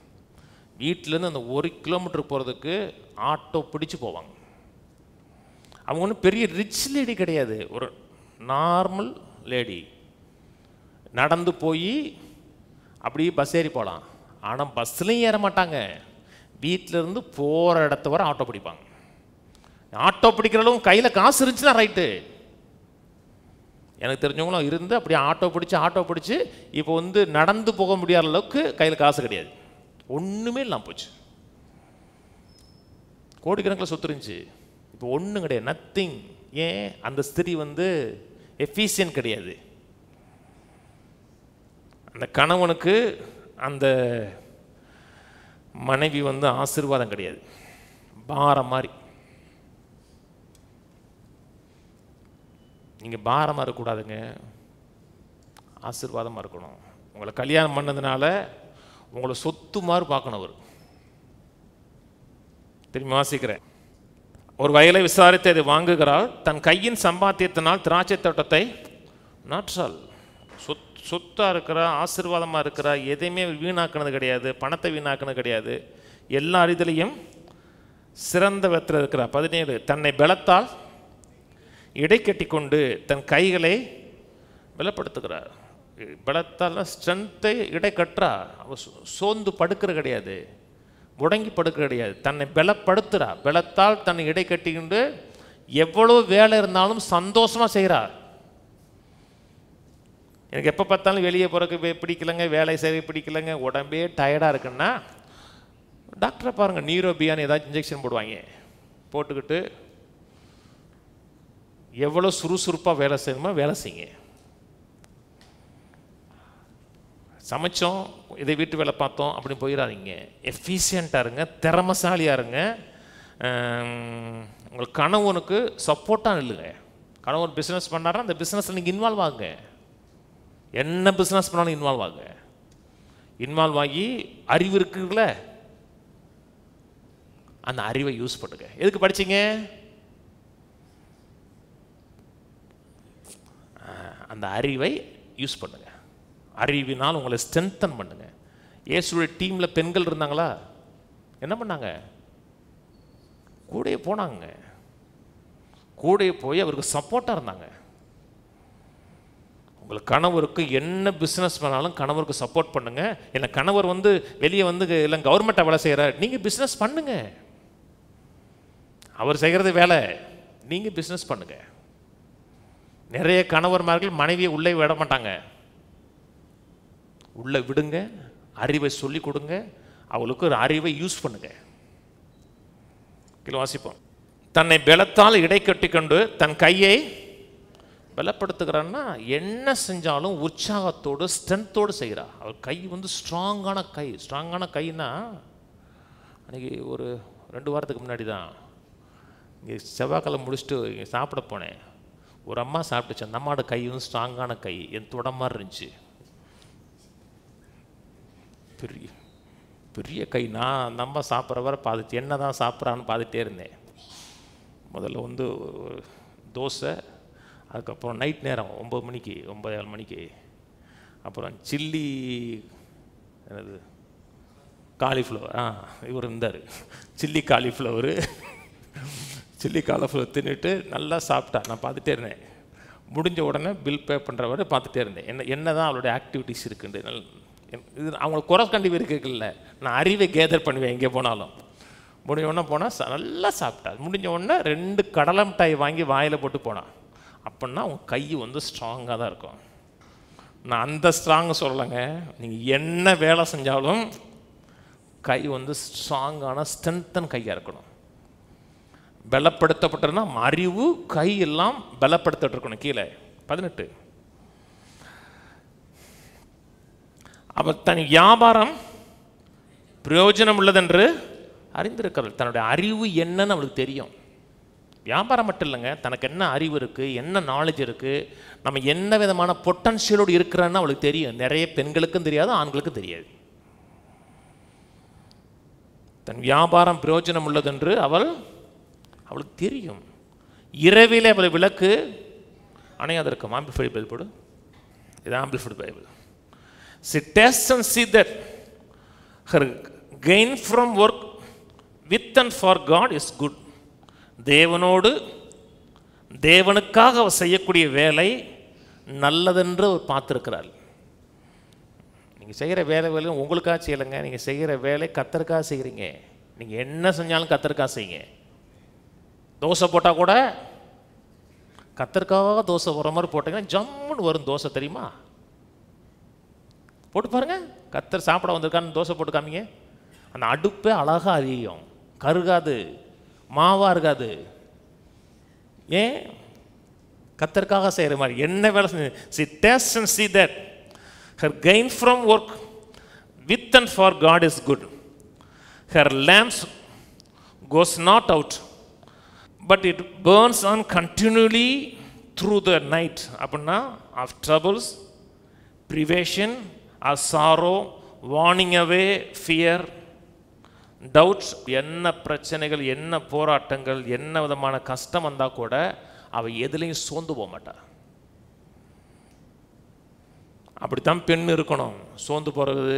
வீட்டிலேருந்து அந்த 1 கிலோமீட்டர் போகிறதுக்கு ஆட்டோ பிடிச்சி போவாங்க. அவங்க ஒன்றும் பெரிய ரிச் லேடி கிடையாது, ஒரு நார்மல் லேடி. நடந்து போய் அப்படியே பஸ் ஏறி போகலாம். ஆனால் பஸ்லையும் ஏற மாட்டாங்க, வீட்டிலேருந்து போகிற இடத்த வர ஆட்டோ பிடிப்பாங்க. ஆட்டோ பிடிக்கிற அளவு கையில் காசு இருந்துச்சுன்னா ரைட்டு. எனக்கு தெரிஞ்சவங்களும் இருந்து அப்படியே ஆட்டோ பிடிச்சி இப்போ வந்து நடந்து போக முடியாத அளவுக்கு கையில் காசு கிடையாது, ஒன்றுமே இல்லாமல் போச்சு. கோடிக்கணக்கில் சொத்து இருந்துச்சு, இப்போ ஒன்றும் கிடையாது, நத்திங். ஏன்? அந்த ஸ்திரீ வந்து எஃபிஷியன்ட் கிடையாது. அந்த கணவனுக்கு அந்த மனைவி வந்து ஆசீர்வாதம் கிடையாது, பாரம் மாதிரி. நீங்கள் பாரமாக இருக்கக்கூடாதுங்க, ஆசீர்வாதமாக இருக்கணும். உங்களை கல்யாணம் பண்ணதுனால உங்களை சொத்து மாதிரி பார்க்கணும் அவர். திரும்பி வாசிக்கிறேன். ஒரு வயலை விசாரித்து அதை வாங்குகிறாள், தன் கையின் சம்பாத்தியத்தினால் திராட்சை தோட்டத்தை நாற்றாள். சொத்தாக இருக்கிற, ஆசீர்வாதமாக இருக்கிற, எதையுமே வீணாக்கினது கிடையாது, பணத்தை வீணாக்கினது கிடையாது, எல்லா அறிதலையும் சிறந்த விதத்தில் இருக்கிறார். 17, தன்னை பலத்தால் இடை கட்டி கொண்டு தன் கைகளை பலப்படுத்துகிறார். பலத்தால் ஸ்ட்ரென்த்தை இடை கட்டுறா. அவ சோர்ந்து படுக்கிற கிடையாது, முடங்கி படுக்கிற கிடையாது, தன்னை பலப்படுத்துகிறா. பலத்தால் தன்னை இடை கட்டிக்கொண்டு எவ்வளோ வேலை இருந்தாலும் சந்தோஷமாக செய்கிறார். எனக்கு எப்போ பார்த்தாலும் வெளியே போகிறக்கு பிடிக்கலைங்க, வேலை செய்ய பிடிக்கலைங்க, உடம்பே டயர்டாக இருக்குன்னா டாக்டரை பாருங்கள், நீரோபியான்னு ஏதாச்சும் இன்ஜெக்ஷன் போடுவாங்க. போட்டுக்கிட்டு எவ்வளோ சுறுசுறுப்பாக வேலை செய்யணுமோ வேலை செய்யுங்க. சமைச்சோம், இதை வீட்டு வேலை பார்த்தோம் அப்படின்னு போயிடாதீங்க. எஃபிஷியண்ட்டாக இருங்க, திறமசாலியாக இருங்க. உங்கள் கணவனுக்கு சப்போர்ட்டாக இல்லைங்க. கணவன் பிஸ்னஸ் பண்ணாருன்னா அந்த பிஸ்னஸில் நீங்கள் இன்வால்வ் ஆகுங்க. என்ன பிஸ்னஸ் பண்ணாலும் இன்வால்வ் ஆகுங்க. இன்வால்வ் ஆகி அறிவு இருக்குல்ல, அந்த அறிவை யூஸ் பண்ணுங்க. எதுக்கு படிச்சிங்க? அந்த அறிவை யூஸ் பண்ணுங்க. அறிவினால் உங்களை ஸ்ட்ரென்தன் பண்ணுங்க. இயேசுடைய டீமில் பெண்கள் இருந்தாங்களா? என்ன பண்ணாங்க? கூடயே போனாங்க, கூடயே போய் அவருக்கு சப்போர்ட்டாக இருந்தாங்க. உங்கள் கணவருக்கு என்ன பிஸ்னஸ் பண்ணாலும் கணவருக்கு சப்போர்ட் பண்ணுங்க. இல்லை கணவர் வந்து வெளியே வந்து இல்லை கவர்மெண்ட்டை வேலை செய்கிறார், நீங்கள் பிஸ்னஸ் பண்ணுங்க. அவர் செய்கிறது வேலை, நீங்கள் பிஸ்னஸ் பண்ணுங்க. நிறைய கணவர்மார்கள் மனைவியை உள்ளே விட மாட்டாங்க. உள்ளே விடுங்க, அறிவை சொல்லி கொடுங்க, அவளுக்கு ஒரு அறிவை யூஸ் பண்ணுங்க. கீழே வாசிப்போம். தன்னை பலத்தால் இடை கட்டி கொண்டு தன் கையை பலப்படுத்துகிறான்னா என்ன செஞ்சாலும் உற்சாகத்தோடு ஸ்ட்ரென்த்தோடு செய்கிறா. அவர் கை வந்து ஸ்ட்ராங்கான கை. ஸ்ட்ராங்கான கைன்னா அன்றைக்கி ஒரு 2 வாரத்துக்கு முன்னாடி தான் இங்கே செவ்வாய்க்கிழமை முடிச்சுட்டு இங்கே சாப்பிட போனேன். ஒரு அம்மா சாப்பிட்டுச்சு. அந்த அம்மாவோட கை வந்து ஸ்ட்ராங்கான கை, என் தொட மாதிரி இருந்துச்சு. பெரிய பெரிய கை. நான் அந்த அம்மா சாப்பிட்ற வரை பார்த்துச்சு, என்ன தான் சாப்பிட்றான்னு பார்த்துட்டே இருந்தேன். முதல்ல வந்து தோசை, அதுக்கப்புறம் நைட் நேரம் 9 மணிக்கு 9:15 மணிக்கு அப்புறம் சில்லி என்னது காலிஃப்ளவர், இவர் இருந்தார், சில்லி காலிஃப்ளவரு தின்னுட்டு நல்லா சாப்பிட்டா. நான் பார்த்துட்டே இருந்தேன். முடிஞ்ச உடனே பில் பே பண்ணுறவரை பார்த்துட்டே இருந்தேன். என்ன தான் அவளுடைய ஆக்டிவிட்டிஸ் இருக்குண்டு. இது அவங்களுக்கு குறை கண்டிப்பாக இருக்குல்ல. நான் அறிவை கேதர் பண்ணுவேன் எங்கே போனாலும். முடிஞ்ச உடனே போனால் நல்லா சாப்பிட்டா. முடிஞ்ச உடனே 2 கடலை மிட்டாய் வாங்கி வாயில் போட்டு போனான். அப்படின்னா அவங்க கை வந்து ஸ்ட்ராங்காக தான் இருக்கும். நான் அந்த ஸ்ட்ராங்கு சொல்லலைங்க. நீங்கள் என்ன வேலை செஞ்சாலும் கை வந்து ஸ்ட்ராங்கான ஸ்ட்ரென்த்தன் கையாக இருக்கணும். பலப்படுத்தப்பட்டதுன்னா அறிவு கை எல்லாம் பலப்படுத்திட்டு இருக்கணும். கீழே 18, அவர் தன் வியாபாரம் பிரயோஜனம் உள்ளதென்று அறிந்திருக்கிறார். தன்னுடைய அறிவு என்னன்னு அவளுக்கு தெரியும். வியாபாரம் மட்டும் இல்லைங்க, தனக்கு என்ன அறிவு இருக்குது, என்ன நாலேஜ் இருக்குது, நம்ம என்ன விதமான பொட்டன்ஷியலோடு இருக்கிறான்னு அவளுக்கு தெரியும். நிறைய பெண்களுக்கும் தெரியாது, ஆண்களுக்கும் தெரியாது. தன் வியாபாரம் பிரயோஜனம் உள்ளதென்று அவளுக்கு தெரியும். இரவிலே அவள் விளக்கு அணையாது இருக்கும். ஆம்பிஃபை போடு. இது amplified Bible. She tests and see that her gain from work with and for God is good. தேவனோடு தேவனுக்காக அவர் செய்யக்கூடிய வேலை நல்லதென்று அவர் பார்த்துருக்கிறார். நீங்கள் செய்கிற வேலை உங்களுக்காக செய்யலைங்க. நீங்கள் செய்கிற வேலை கர்த்தருக்காக செய்கிறீங்க. நீங்கள் என்ன செஞ்சாலும் கர்த்தருக்காக செய்யுங்க. தோசை போட்டால் கூட கர்த்தருக்காக தோசை வர மாதிரி போட்டிங்கன்னா ஜம்முன்னு வரும் தோசை, தெரியுமா? போட்டு பாருங்க. கர்த்தர் சாப்பிட வந்திருக்கான்னு தோசை போட்டு காமிங்க. அந்த அடுப்பே அழகாக அறியும், கருகாது, மாவாக இருக்காது. ஏன்? கர்த்தருக்காக செய்கிற மாதிரி என்ன வேலை செஞ்சு. See, test and see that her gain from work with and for God is good. Her lamps goes not out, but it burns on continually through the night. அப்படின்னா of troubles, privation, or sorrow, warning away, fear, doubts. என்ன பிரச்சனைகள், என்ன போராட்டங்கள், என்ன விதமான கஷ்டம் வந்தால் கூட அவ எதுலையும் சோர்ந்து போக மாட்டா. அப்படித்தான் பெண் இருக்கணும். சோர்ந்து போகிறது,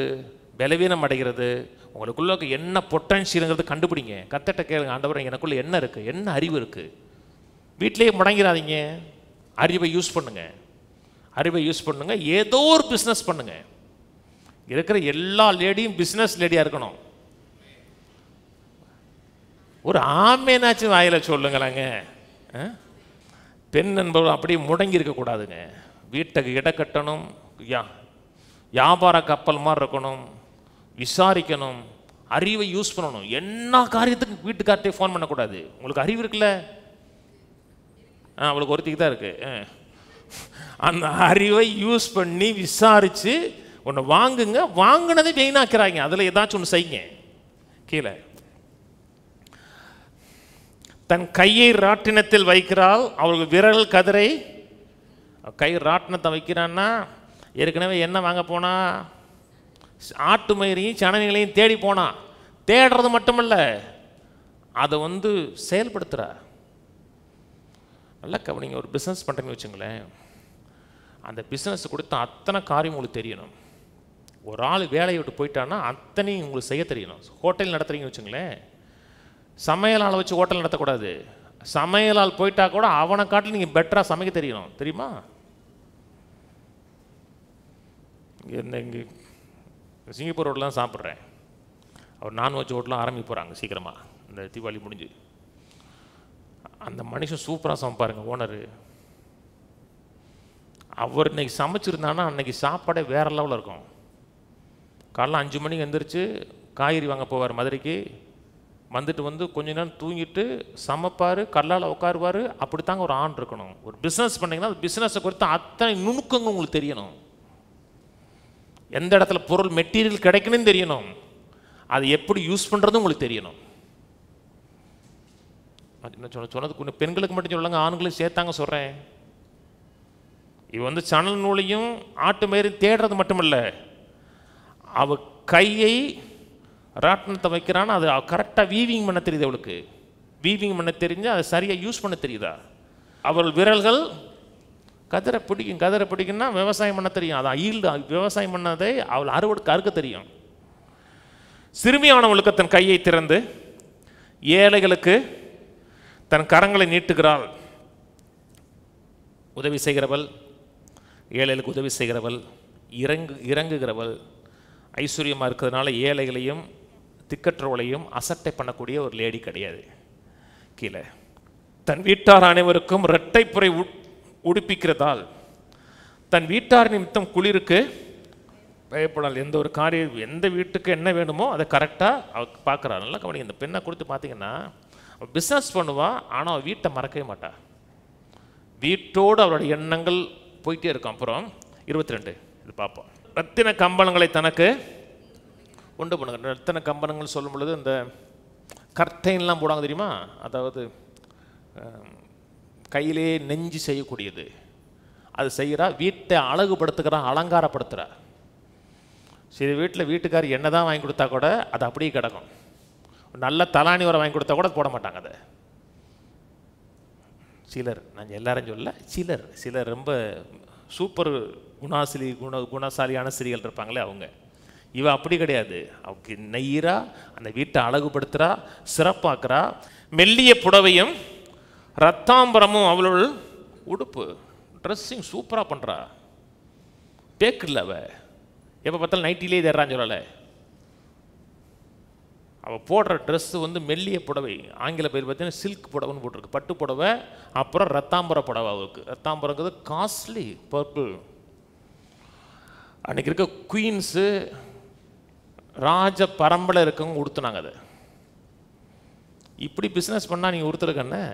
பலவீனம் அடைகிறது. உங்களுக்குள்ள என்ன பொட்டன்ஷியலுங்கிறது கண்டுபிடிங்க. கர்த்தர்ட்ட கேளுங்க, ஆண்டவரே எனக்குள்ள என்ன இருக்குது, என்ன அறிவு இருக்குது. வீட்டிலேயே முடங்கிறாதீங்க. அறிவை யூஸ் பண்ணுங்க. அறிவை யூஸ் பண்ணுங்க. ஏதோ ஒரு பிஸ்னஸ் பண்ணுங்க. இருக்கிற எல்லா லேடியும் பிஸ்னஸ் லேடியாக இருக்கணும். ஒரு ஆமேனாச்சும் வாயில சொல்லுங்களாங்க. பெண் என்பவர்கள் அப்படியே முடங்கி இருக்கக்கூடாதுங்க. வீட்டுக்கு இட கட்டணும், வியாபார கப்பல் மாதிரி இருக்கணும், விசாரிக்கணும், அறிவை யூஸ் பண்ணணும். என்ன காரியத்துக்கு வீட்டுக்கார்ட்டே ஃபோன் பண்ணக்கூடாது. உங்களுக்கு அறிவு இருக்குல்ல, அவளுக்கு ஒருத்திக்கு தான் இருக்கு. அந்த அறிவை யூஸ் பண்ணி விசாரித்து ஒன்று வாங்குங்க. வாங்கினதை வீணாக்கிறாங்க. அதில் ஏதாச்சும் ஒன்று செய்யுங்க. கீழே தன் கையை ராட்டினத்தில் வைக்கிறாள், அவளுக்கு விரல் கதிரை. கை ராட்டினத்தை வைக்கிறான்னா ஏற்கனவே என்ன வாங்க போனா, ஆட்டு மயிரையும் சனங்களையும் தேடி போனா. தேடுறது மட்டுமல்ல, அதை செயல்படுத்துகிறா. நல்லா கவனிங்க. ஒரு பிஸ்னஸ் பண்ணுறீங்கன்னு வச்சுங்களேன். அந்த பிஸ்னஸ் கொடுத்த அத்தனை காரியம் உங்களுக்கு தெரியணும். ஒரு ஆள் வேலையை விட்டு போயிட்டான்னா அத்தனையும் உங்களுக்கு செய்ய தெரியணும். ஹோட்டல் நடத்துகிறீங்கன்னு வச்சுங்களேன். சமையலால் வச்சு ஹோட்டல் நடத்தக்கூடாது. சமையலால் போயிட்டா கூட அவனை காட்டில் நீங்கள் பெட்டராக சமைக்க தெரியணும், தெரியுமா? இங்கே சிங்கப்பூர் ரோட்டில் தான் சாப்பிட்றேன். அவர் நான்வெஜ் ஹோட்டலாம் ஆரம்பிக்க போகிறாங்க சீக்கிரமாக, இந்த தீபாவளி முடிஞ்சு. அந்த மனுஷன் சூப்பராக சமைப்பாருங்க ஓனரு. அவர் இன்னைக்கு சமைச்சிருந்தானா அன்னைக்கு சாப்பாடே வேற லெவலில் இருக்கும். காலைல 5 மணிக்கு எழுந்திரிச்சு காய்கறி வாங்க போவார் மதுரைக்கு. வந்துட்டு கொஞ்ச நேரம் தூங்கிட்டு சமைப்பார், கல்லால் உட்காருவார். அப்படித்தாங்க ஒரு ஆண் இருக்கணும். ஒரு பிஸ்னஸ் பண்ணிங்கன்னா அது பிஸ்னஸை குறித்து அத்தனை நுணுக்கங்கள் உங்களுக்கு தெரியணும். எந்த இடத்துல பொருள் மெட்டீரியல் கிடைக்கணும்னு தெரியணும். அது எப்படி யூஸ் பண்ணுறதும் உங்களுக்கு தெரியணும். சொன்னதுக்கு பெண்களுக்கு மட்டும் சொல்லுங்க, ஆண்களும் சேர்த்தாங்க சொல்கிறேன். இவ சணல் நூலையும் ஆட்டு மயிரையும் தேடுறது மட்டுமல்ல, அவ கையை ராட்டினத்தை வைக்கிறான்னு அது கரெக்டாக வீவிங் பண்ண தெரியுது. அவளுக்கு வீவிங் பண்ண தெரிஞ்சு அதை சரியாக யூஸ் பண்ண தெரியுதா? அவள் விரல்கள் கதிரை பிடிக்கும். கதிரை பிடிக்குன்னா விவசாயம் பண்ண தெரியும். அதான் ஈல்டு. விவசாயம் பண்ணதை அவள் அறுக்க தெரியும். சிறுமியானவளுக்கு தன் கையை திறந்து ஏழைகளுக்கு தன் கரங்களை நீட்டுகிறாள். உதவி செய்கிறவள், ஏழைகளுக்கு உதவி செய்கிறவள், இறங்குகிறவள். ஐஸ்வர்யமாக இருக்கிறதுனால ஏழைகளையும் திக்கற்றவளையும் அசட்டை பண்ணக்கூடிய ஒரு லேடி கிடையாது. கீழே தன் வீட்டார் அனைவருக்கும் இரட்டைப்புரை உடுப்பிக்கிறதால் தன் வீட்டார் நிமித்தம் குளிருக்கு பயப்படால். எந்த ஒரு காரியம், எந்த வீட்டுக்கு என்ன வேணுமோ அதை கரெக்டாக அவள் பார்க்குறா. நல்லா கவனி. இந்த பெண்ணை கொடுத்து பார்த்தீங்கன்னா அவள் பிஸ்னஸ் பண்ணுவாள், ஆனால் அவள் வீட்டை மறக்கவே மாட்டாள். வீட்டோடு அவளுடைய எண்ணங்கள் போயிட்டே இருக்கும். அப்புறம் 22 இது பார்ப்போம். ரத்தின கம்பளங்களை தனக்கு உண்டு பண்ணுங்க. ரத்தின கம்பளங்கள் சொல்லும் பொழுது இந்த கர்த்தைன்லாம் போடாங்க தெரியுமா? அதாவது கையிலே நெஞ்சு செய்யக்கூடியது. அது செய்கிறா. வீட்டை அழகுபடுத்துகிறா, அலங்காரப்படுத்துகிறா. சரி, வீட்டில் வீட்டுக்காரி என்ன தான் வாங்கி கொடுத்தா கூட அது அப்படியே கிடக்கும். நல்ல தலாணி வர வாங்கி கொடுத்தா கூட போட மாட்டாங்க. அதை சிலர், நான் எல்லாரும் சொல்ல, சிலர் ரொம்ப சூப்பர் குணசாலியான ஸ்திரீகள் இருப்பாங்களே அவங்க. இவ அப்படி கிடையாது. அவருக்கு நெய்யரா, அந்த வீட்டை அழகுபடுத்துகிறா, சிறப்பாக்குறா. மெல்லிய புடவையும் ரத்தாம்பரமும் அவள் உடுப்பு, ட்ரெஸ்ஸிங் சூப்பராக பண்ணுறா. பேக்கில்ல அவ எப்போ பார்த்தாலும் நைட்டிலே தேடுறான்னு சொல்லலை. அவள் போடுற ட்ரெஸ்ஸு வந்து மெல்லிய புடவை, ஆங்கில பேர் பார்த்தீங்கன்னா சில்க் புடவைன்னு போட்டிருக்கு, பட்டு புடவை. அப்புறம் ரத்தாம்பர புடவை. அவருக்கு ரத்தாம்பரங்கிறது காஸ்ட்லி பர்பிள். அன்றைக்கி இருக்க குயின்ஸு, ராஜ பரம்பரை இருக்கவங்க உடுத்துனாங்க அதை. இப்படி பிஸ்னஸ் பண்ணால் நீங்கள் உடுத்துருக்கண்ணே.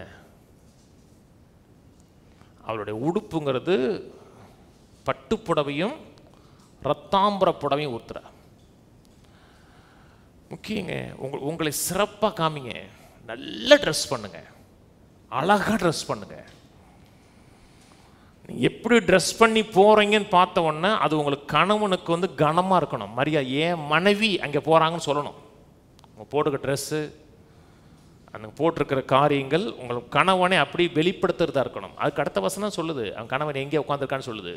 அவளுடைய உடுப்புங்கிறது பட்டு புடவையும் ரத்தாம்பர புடவையும் உடுத்துற. முக்கியங்க, உங்களை சிறப்பாக காமிங்க. நல்ல ட்ரெஸ் பண்ணுங்க, அழகாக ட்ரெஸ் பண்ணுங்க. எப்படி ட்ரெஸ் பண்ணி போகிறீங்கன்னு பார்த்த உடனே அது உங்களுக்கு கணவனுக்கு வந்து கனமாக இருக்கணும். மரியாதை, ஏன் மனைவி அங்கே போகிறாங்கன்னு சொல்லணும். உங்கள் போட்டுக்க ட்ரெஸ்ஸு, அந்த போட்டிருக்கிற காரியங்கள் உங்களுக்கு கணவனை அப்படி வெளிப்படுத்துறதா இருக்கணும். அதுக்கு அடுத்த வசனம் சொல்லுது, அவன் கணவன் எங்கே உட்காந்துருக்கான்னு சொல்லுது.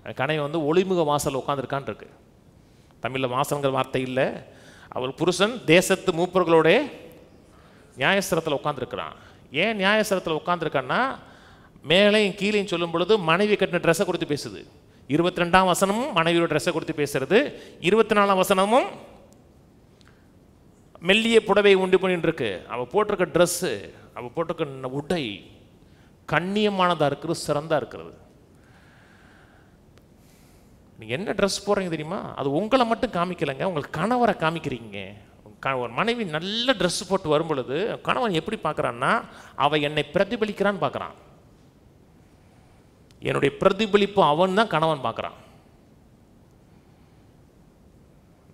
அந்த கணவன் வந்து ஒளிமுக வாசல் உட்காந்துருக்கான் இருக்கு. தமிழில் வாசல்ங்கிற வார்த்தை இல்லை. அவள் புருஷன் தேசத்து மூப்பர்களோட நியாயஸ்தலத்தில் உட்காந்துருக்கிறான். ஏன் நியாயஸ்தலத்தில் உட்காந்துருக்கான்னா, மேலையும் கீழையும் சொல்லும் பொழுது மனைவி கட்டின ட்ரெஸ்ஸை கொடுத்து பேசுது. 22ஆம் வசனமும் மனைவியோட ட்ரெஸ்ஸை கொடுத்து பேசுறது. 24ஆம் வசனமும் மெல்லிய புடவை உண்டு பண்ணிட்டு இருக்கு. அவள் போட்டிருக்க ட்ரெஸ்ஸு, அவள் போட்டிருக்க உடை கண்ணியமானதாக இருக்கிறது, சிறந்தா இருக்கிறது. நீங்கள் என்ன ட்ரெஸ் போடுறீங்க தெரியுமா? அது உங்களை மட்டும் காமிக்கலைங்க, உங்களுக்கு கணவரை காமிக்கிறீங்க. ஒரு மனைவி நல்ல ட்ரெஸ் போட்டு வரும் பொழுது கணவன் எப்படி பார்க்குறான்னா, அவன் என்னை பிரதிபலிக்கிறான்னு பார்க்குறான். என்னுடைய பிரதிபலிப்பு அவன் தான் கணவன் பார்க்குறான்.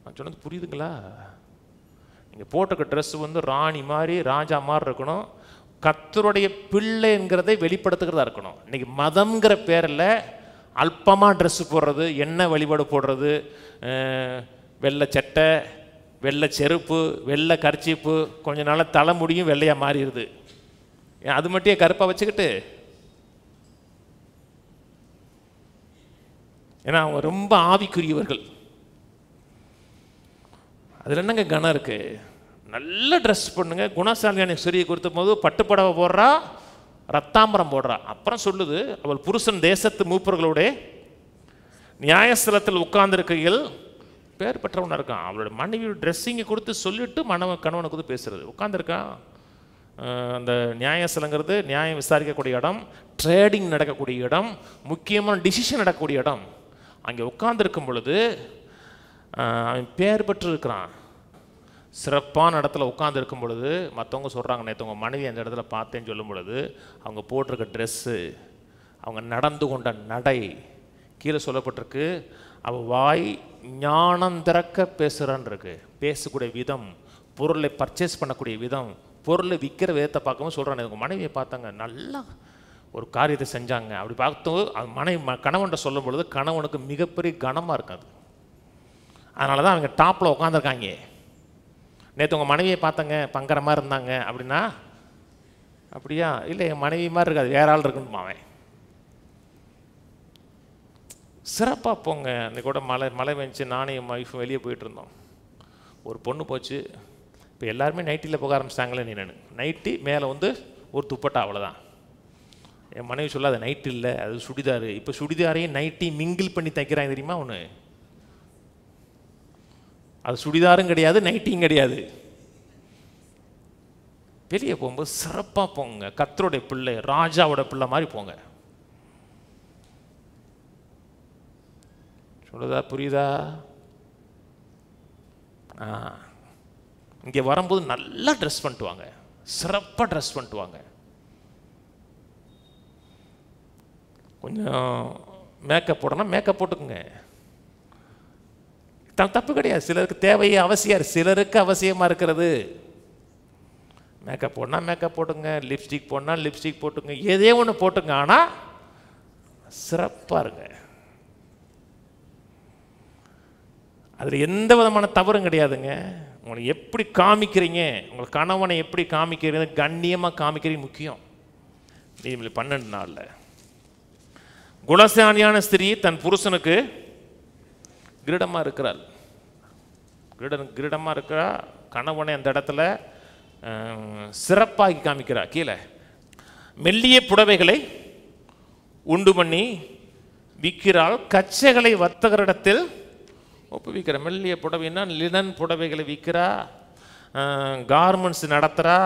நான் சொன்னது புரியுதுங்களா? நீங்கள் போட்டிருக்க ட்ரெஸ் வந்து ராணி மாதிரி, ராஜா மாதிரி இருக்கணும். கர்த்தருடைய பிள்ளைங்கிறதை வெளிப்படுத்துகிறதா இருக்கணும். இன்னைக்கு மதம்ங்கிற பேரில் அல்பமாக ட்ரெஸ்ஸு போடுறது, எண்ணெய் வழிபாடு போடுறது, வெள்ளை சட்டை, வெள்ளை செருப்பு, வெள்ளை கர்ச்சீப்பு, கொஞ்ச நாள் தலைமுடியும் வெள்ளையாக மாறிடுது. அது மட்டும் கருப்பாக வச்சுக்கிட்டு, ஏன்னா அவங்க ரொம்ப ஆவிக்குரியவர்கள். அதில் என்னங்க கனம் இருக்கு? நல்ல ட்ரெஸ் பண்ணுங்க. குணசாலியான ஸ்திரியை கொடுத்த போது பட்டுப்படவை போடுறா, ரத்தாம்பரம் போடுறா. அப்புறம் சொல்லுது, அவள் புருஷன் தேசத்து மூப்பர்களோட நியாயஸ்தலத்தில் உட்கார்ந்துருக்கையில் பேர் பெற்றவனாக இருக்கான். அவளோட மனைவியோட ட்ரெஸ்ஸிங்கை கொடுத்து சொல்லிட்டு கணவனை கொடுத்து பேசுறது. உட்காந்துருக்கான். அந்த நியாயஸ்தலங்கிறது நியாயம் விசாரிக்கக்கூடிய இடம், ட்ரேடிங் நடக்கக்கூடிய இடம், முக்கியமான டிசிஷன் நடக்கக்கூடிய இடம். அங்கே உட்கார்ந்துருக்கும் பொழுது அவன் பேர் பெற்று இருக்கிறான். சிறப்பான இடத்துல உட்காந்துருக்கும் பொழுது மற்றவங்க சொல்கிறாங்க, நேற்று உங்கள் மனைவி அந்த இடத்துல பார்த்தேன்னு சொல்லும் பொழுது அவங்க போட்டிருக்க ட்ரெஸ்ஸு, அவங்க நடந்து கொண்ட நடை, கீழே சொல்லப்பட்டிருக்கு அவள் வாய் ஞானம் திறக்க பேசுகிறான்னு இருக்கு. பேசக்கூடிய விதம், பொருளை பர்ச்சேஸ் பண்ணக்கூடிய விதம், பொருளை விற்கிற விதத்தை பார்க்கவும் சொல்கிறாங்க. உங்கள் மனைவியை பார்த்தாங்க, நல்லா ஒரு காரியத்தை செஞ்சாங்க. அப்படி பார்த்து அது கணவன்கிட்ட சொல்லும் பொழுது கணவனுக்கு மிகப்பெரிய கனமாக இருக்காது. அதனால தான் அவங்க டாப்பில் உட்காந்துருக்காங்க. நேற்று உங்கள் மனைவியை பார்த்தாங்க, பங்கர மாதிரி இருந்தாங்க அப்படின்னா, அப்படியா? இல்லை, என் மனைவி மாதிரி இருக்காது, வேற ஆள் இருக்குன்னு அவன். சிறப்பாக போங்க. அன்றைக்கி கூட மழை வந்துச்சு, நானும் என் ஒய்ஃபும் வெளியே போயிட்டு இருந்தோம். ஒரு பொண்ணு போச்சு. இப்போ எல்லாருமே நைட்டியில் போக ஆரம்பிச்சிட்டாங்களே. நான் நைட்டி மேலே வந்து ஒரு துப்பட்டா, அவ்வளோதான். என் மனைவி சொல்லாத, நைட்டு இல்லை, அது சுடிதார். இப்போ சுடிதாரையும் நைட்டி மிங்கிள் பண்ணி தைக்கிறாங்க தெரியுமா? ஒன்று, அது சுடிதாரும் கிடையாது, நைட்டியும் கிடையாது. வெளியே போகும்போது சிறப்பாக போங்க. கர்த்தருடைய பிள்ளை, ராஜாவோட பிள்ளை மாதிரி போங்க. சொல்லுதா? புரியுதா? இங்கே வரும்போது நல்லா ட்ரெஸ் பண்ணிட்டு வாங்க, சிறப்பாக ட்ரெஸ் பண்ணிட்டு வாங்க. கொஞ்சம் மேக்கப் போடணும், மேக்கப் போட்டுக்குங்க, தப்பு கிடையாது. சிலருக்கு தேவையே அவசியம், சிலருக்கு அவசியமாக இருக்கிறது. மேக்கப் போடனா மேக்கப் போட்டுங்க, லிப்ஸ்டிக் போடனா லிப்ஸ்டிக் போட்டுங்க, எதே ஒன்று போட்டுங்க, ஆனால் சிறப்பாக இருங்க. அதில் எந்த விதமான தவறும் கிடையாதுங்க. உங்களை எப்படி காமிக்கிறீங்க, உங்கள் கணவனை எப்படி காமிக்கிறீங்க, கண்ணியமாக காமிக்கிறீங்க முக்கியம். நீ 12 நாளில் குணசாலியான ஸ்திரீ தன் புருஷனுக்கு கிரீடமாக இருக்கிறாள். கிரீடமாக இருக்கிறா. கணவனை அந்த இடத்துல சிறப்பாகி காமிக்கிறா. கீழே மெல்லிய புடவைகளை உண்டு பண்ணி விற்கிறாள், கச்சைகளை வர்த்தகரிடத்தில் ஒப்புவிக்கிற. மெல்லிய புடவைன்னா லினன் புடவைகளை விற்கிறா, கார்மெண்ட்ஸ் நடத்துகிறா.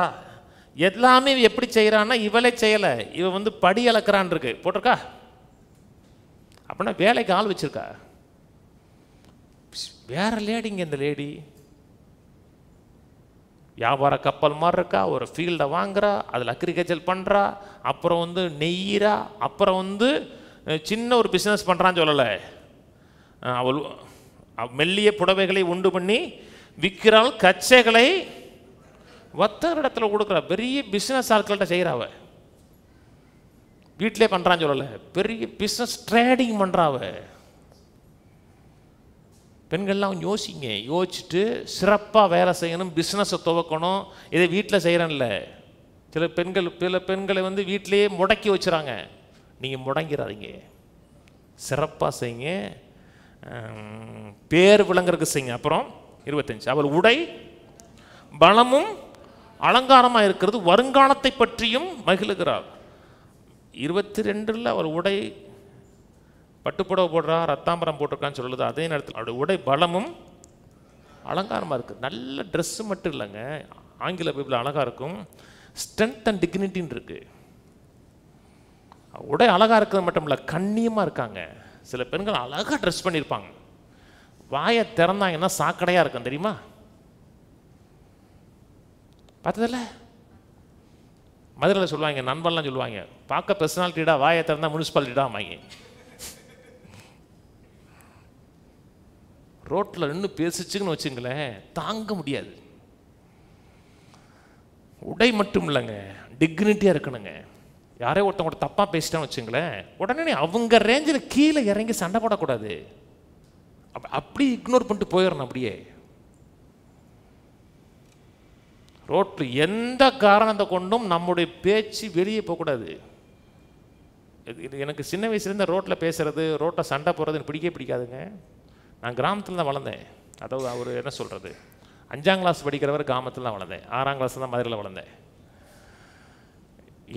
எல்லாமே எப்படி செய்கிறான்னா இவளே செய்யலை, இவ வந்து படி அளக்கிறான் இருக்கு போட்டிருக்கா. அப்படின்னா வேலைக்கு ஆள் வச்சிருக்கா. வேற லேடிங்க இந்த லேடி வியாபார கப்பல் மாதிரி இருக்கா. ஒரு ஃபீல்டை வாங்குறா, அதில் அக்ரிகல்ச்சர் பண்ணுறா, அப்புறம் வந்து நெய்யிறா, அப்புறம் வந்து சின்ன ஒரு பிஸ்னஸ் பண்ணுறான்னு சொல்லலை. அவள் மெல்லிய புடவைகளை உண்டு பண்ணி விற்கிறாள், கச்சைகளை வர்த்தகர் இடத்துல கொடுக்குறா. பெரிய பிஸ்னஸ் ஆட்கள்கிட்ட செய்கிறாவ. வீட்டிலே பண்ணுறான்னு சொல்லலை, பெரிய பிஸ்னஸ் ட்ரேடிங் பண்ணுறாவ. பெண்கள்லாம் யோசிங்க, யோசிச்சுட்டு சிறப்பாக வேலை செய்யணும், பிஸ்னஸை துவக்கணும். இதை வீட்டில் செய்கிறேன்ல. சில பெண்களை வந்து வீட்டிலேயே முடக்கி வச்சுறாங்க. நீங்கள் முடங்கிறாதீங்க, சிறப்பாக செய்யுங்க, பேர் விளங்குறதுக்கு செய்யுங்க. அப்புறம் 25, அவள் உடை பலமும் அலங்காரமாக இருக்கிறது, வருங்காலத்தை பற்றியும் மகிழுகிறாள். 22 அவள் உடை பட்டுப்புடவை போடுறா, ரத்தாம்பரம் போட்டிருக்கான்னு சொல்லுது. அதே நேரத்தில் அவருடைய உடை பலமும் அலங்காரமாக இருக்குது. நல்ல ட்ரெஸ்ஸு மட்டும் இல்லைங்க, ஆங்கில பைபிள் அழகாக இருக்கும், ஸ்ட்ரென்த் அண்ட் டிக்னிட்டின்னு இருக்கு. உடை அழகாக இருக்கிறது மட்டும் இல்லை, கண்ணியமாக இருக்காங்க. சில பெண்கள் அழகாக ட்ரெஸ் பண்ணியிருப்பாங்க, வாயை திறந்தாங்கன்னா சாக்கடையாக இருக்கும் தெரியுமா? பார்த்ததில்ல? மதுரையில் சொல்லுவாங்க, நண்பன்லாம் சொல்லுவாங்க, பார்க்க பர்சனாலிட்டிடா, வாயை திறந்தா முனிசிபாலிட்டிடா வாங்க. ரோட்டில் நின்று பேசிச்சுன்னு வச்சுங்களேன், தாங்க முடியாது. உடை மட்டும் இல்லைங்க, டிக்னிட்டியாக இருக்கணுங்க. யாரே ஒருத்தவங்க தப்பாக பேசிட்டான்னு வச்சுங்களேன், உடனே அவங்க ரேஞ்சில் கீழே இறங்கி சண்டை போடக்கூடாது. அப்படி இக்னோர் பண்ணிட்டு போயிடணும். அப்படியே ரோட்டில் எந்த காரணத்தை கொண்டும் நம்முடைய பேச்சு வெளியே போகக்கூடாது. எனக்கு சின்ன வயசுலேருந்து ரோட்டில் பேசுறது, ரோட்டில் சண்டை போடுறது எனக்கு பிடிக்காதுங்க. நான் கிராமத்தில் தான் வளர்ந்தேன். அதாவது அவர் என்ன சொல்கிறது, 5ஆம் கிளாஸ் படிக்கிறவர் கிராமத்தில் தான் வளர்ந்தேன், 6ஆம் கிளாஸ் தான் மதுரையில் வளர்ந்தேன்.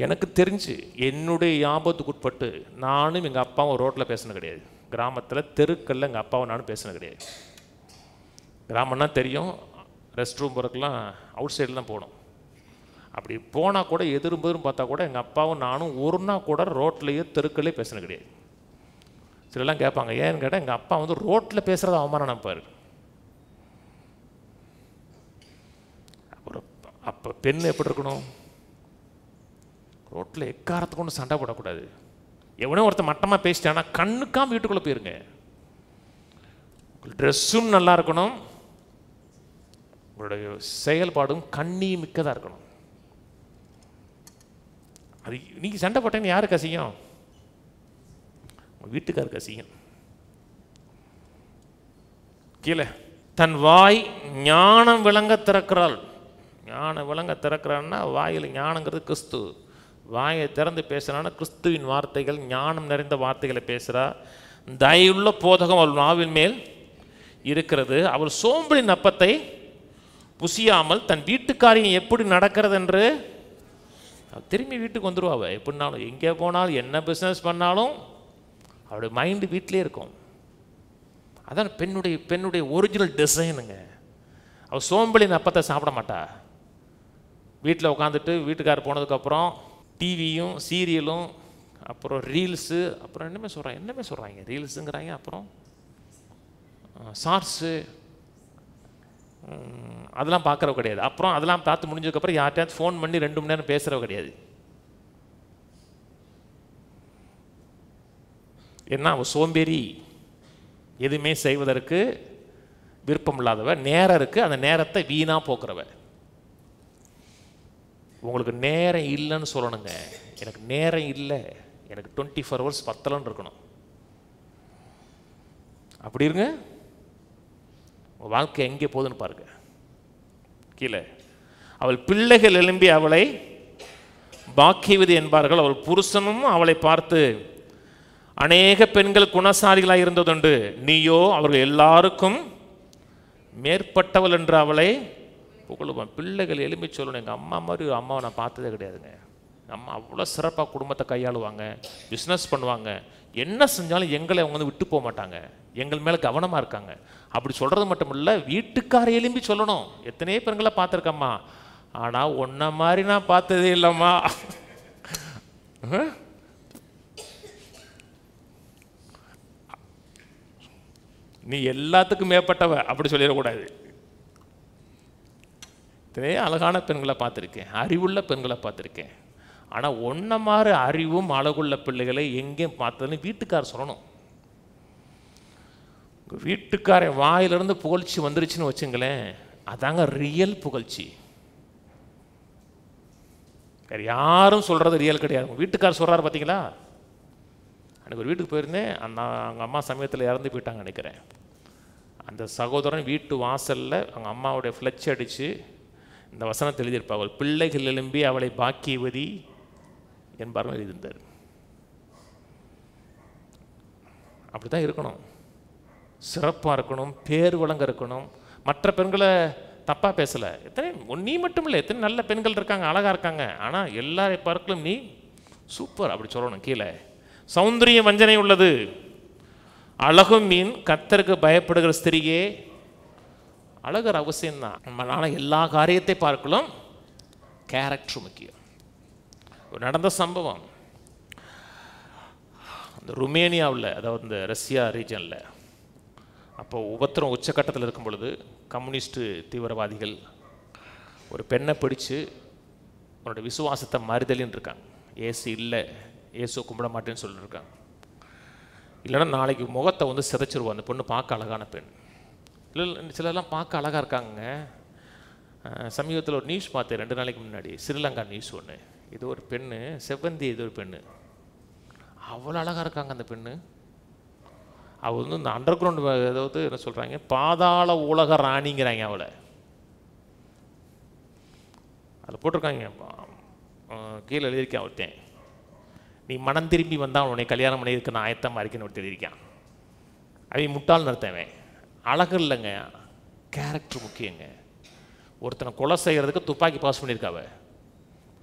எனக்கு தெரிஞ்சு என்னுடைய ஞாபகத்துக்கு உட்பட்டு நானும் எங்கள் அப்பாவும் ரோட்டில் பேசினது கிடையாது. கிராமத்தில் தெருக்களில் எங்கள் அப்பாவும் நானும் பேசினது கிடையாது. கிராமம்னா தெரியும், ரெஸ்ட் ரூம் போகிறதுக்கெலாம் அவுட் சைடில் தான் போகணும். அப்படி போனால் கூட எதிர்பெரும் பார்த்தா கூட எங்கள் அப்பாவும் நானும் ஒரு நாள் கூட ரோட்லேயே தெருக்களே பேசினது கிடையாது. சிலலாம் கேட்பாங்க, ஏன்னு கேட்டால் எங்கள் அப்பா வந்து ரோட்டில் பேசுகிறத அவமானம் நினைப்பார். அப்புறம் அப்போ பெண் எப்படி இருக்கணும், ரோட்டில் எக்காரத்துக்கு ஒன்று சண்டை போடக்கூடாது. எவனோ ஒருத்தர் மட்டமாக பேசிட்டானா கண்ணுக்காம வீட்டுக்குள்ளே போயிருங்க. ட்ரெஸ்ஸும் நல்லா இருக்கணும், உங்களுடைய செயல்பாடும் கண்ணி மிக்கதாக இருக்கணும். அது நீங்கள் சண்டை போட்டேன்னு யாருக்கு அசிங்கம்? வீட்டுக்காருக்கு அசிங்கம். கீழே தன் வாய் ஞானம் விளங்க திறக்கிறாள். ஞானம் விளங்க திறக்கிறான்னா வாயில் ஞானங்கிறது கிறிஸ்து. வாயை திறந்து பேசுகிறான்னா கிறிஸ்துவின் வார்த்தைகள், ஞானம் நிறைந்த வார்த்தைகளை பேசுகிறா. தயவுள்ள போதகம் அவள் நாவின் மேல் இருக்கிறது. அவள் சோம்பலின் அப்பத்தை புசியாமல் தன் வீட்டுக்காரியம் எப்படி நடக்கிறது என்று திரும்பி வீட்டுக்கு வந்துடுவா. எப்படினாலும் எங்கே போனாலும் என்ன பிஸ்னஸ் பண்ணாலும் அவருடைய மைண்டு வீட்டிலே இருக்கும். அதான் பெண்ணுடைய ஒரிஜினல் டிசைனுங்க. அவள் சோம்பலின் அப்பத்தை சாப்பிட மாட்டா. வீட்டில் உட்காந்துட்டு வீட்டுக்காரர் போனதுக்கப்புறம் டிவியும் சீரியலும், அப்புறம் ரீல்ஸு, அப்புறம் என்னமே சொல்கிறாங்க ரீல்ஸுங்கிறாங்க, அப்புறம் ஷார்ட்ஸு, அதெல்லாம் பார்க்குறவ கிடையாது. அப்புறம் அதெல்லாம் பார்த்து முடிஞ்சதுக்கப்புறம் யார்கிட்டயாவது ஃபோன் பண்ணி 2 மணி நேரம் பேசுகிறவ கிடையாது. ஏன்னா அவள் சோம்பேறி, எதுவுமே செய்வதற்கு விருப்பம் இல்லாதவ, நேரம் இருக்குது, அந்த நேரத்தை வீணாக போக்குறவ. உங்களுக்கு நேரம் இல்லைன்னு சொல்லணுங்க. எனக்கு நேரம் இல்லை, எனக்கு 24 hours பத்தலன்னு இருக்கணும். அப்படி இருங்க, உங்கள் வாழ்க்கை எங்கே போகுதுன்னு பாருங்க. கீழே அவள் பிள்ளைகள் எழும்பி அவளை பாக்கியவதி என்பார்கள். அவள் புருஷனும் அவளை பார்த்து அநேக பெண்கள் குணசாலிகளாக இருந்ததுண்டு, நீயோ அவர்கள் எல்லாருக்கும் மேற்பட்டவள் என்று அவளை புகழுவான். பிள்ளைகள் எலும்பி சொல்லணும், எங்கள் அம்மா மாதிரி ஒரு அம்மாவை நான் பார்த்ததே கிடையாதுங்க. அம்மா அவ்வளோ சிறப்பாக குடும்பத்தை கையாளுவாங்க, பிஸ்னஸ் பண்ணுவாங்க, என்ன செஞ்சாலும் எங்களை அவங்க வந்து விட்டு போக மாட்டாங்க, எங்கள் மேலே கவனமாக இருக்காங்க. அப்படி சொல்கிறது மட்டும் இல்லை, வீட்டுக்கார எலும்பி சொல்லணும், எத்தனையோ பெண்களை பார்த்துருக்கம்மா, ஆனால் உன்ன மாதிரி நான் பார்த்ததே இல்லைம்மா. நீ எல்லாத்துக்கும் மேற்பட்டவ அப்படி சொல்லிடக்கூடாது. இத்தனையே அழகான பெண்களை பார்த்துருக்கேன், அறிவுள்ள பெண்களை பார்த்துருக்கேன், ஆனால் ஒன்ன மாதிரி அறிவும் அழகுள்ள பிள்ளைகளை எங்கேயும் பார்த்ததுன்னு வீட்டுக்காரர் சொல்லணும். வீட்டுக்காரன் வாயிலிருந்து புகழ்ச்சி வந்துருச்சுன்னு வச்சுங்களேன், அதாங்க ரியல் புகழ்ச்சி. வேறு யாரும் சொல்கிறது ரியல் கிடையாது. வீட்டுக்காரர் சொல்கிறார் பார்த்தீங்களா. எனக்கு ஒரு வீட்டுக்கு போயிருந்தேன், அவங்க அம்மா சமயத்தில் இறந்து போயிட்டாங்க நினைக்கிறேன். அந்த சகோதரன் வீட்டு வாசலில் அவங்க அம்மாவுடைய ஃப்ளெச் அடித்து இந்த வசனத்தை எழுதியிருப்பாங்க, பிள்ளைகள் எழும்பி அவளை பாக்கியவதி என்பார்கள் எழுதியிருந்தார். அப்படி தான் இருக்கணும், சிறப்பாக இருக்கணும், பேர் வழங்க இருக்கணும். மற்ற பெண்களை தப்பாக பேசலை, எத்தனை நீ மட்டும் இல்லை, எத்தனை நல்ல பெண்கள் இருக்காங்க, அழகாக இருக்காங்க, ஆனால் எல்லாரை பார்க்கலும் நீ சூப்பர் அப்படி சொல்லணும். கீழே சௌந்தரிய வஞ்சனை உள்ளது, அழகும் மீன் கர்த்தருக்கு பயப்படுகிற ஸ்திரியே. அழகர் அவசியம்தான், ஆனால் எல்லா காரியத்தை பார்க்கலாம் கேரக்டர் முக்கியம். ஒரு நடந்த சம்பவம், அந்த ருமேனியாவில், அதாவது இந்த ரஷ்யா ரீஜனில், அப்போ உபத்திரம் உச்சக்கட்டத்தில் இருக்கும் பொழுது கம்யூனிஸ்ட்டு தீவிரவாதிகள் ஒரு பெண்ணை பிடிச்சு அவனோட விசுவாசத்தை மறுதலின்னு இருக்காங்க. ஏசு இல்லை, ஏசு கும்பிட மாட்டேன்னு சொல்லியிருக்காங்க. இல்லைன்னா நாளைக்கு முகத்தை வந்து சிதைச்சிருவோம். அந்த பொண்ணு பார்க்க அழகான பெண், இல்லை சிலர்லாம் பார்க்க அழகாக இருக்காங்க. சமீபத்தில் ஒரு நியூஸ் பார்த்தேன் 2 நாளைக்கு முன்னாடி, ஸ்ரீலங்கா நியூஸ் ஒன்று. இது ஒரு பெண்ணு, செவ்வந்தி, இது ஒரு பெண்ணு, அவ்வளோ அழகாக இருக்காங்க அந்த பெண்ணு. அவள் வந்து இந்த அண்டர் கிரவுண்ட், ஏதாவது என்ன சொல்கிறாங்க, பாதாள உலக ராணிங்கிறாங்க அவளை. அதில் போட்டிருக்காங்க, கீழே எழுதியிருக்கேன் ஒருத்தன், நீ மனம் திரும்பி வந்தால் உன்னை கல்யாணம் பண்ணியிருக்க நான் ஆயத்தமாக இருக்கேன்னு ஒருத்தர் எழுதியிருக்கான். அவன் முட்டாள் நிறுத்தவன். அழகு இல்லைங்க, கேரக்டர் முக்கியங்க. ஒருத்தனை கொலை செய்கிறதுக்கு துப்பாக்கி பாஸ் பண்ணியிருக்காவ,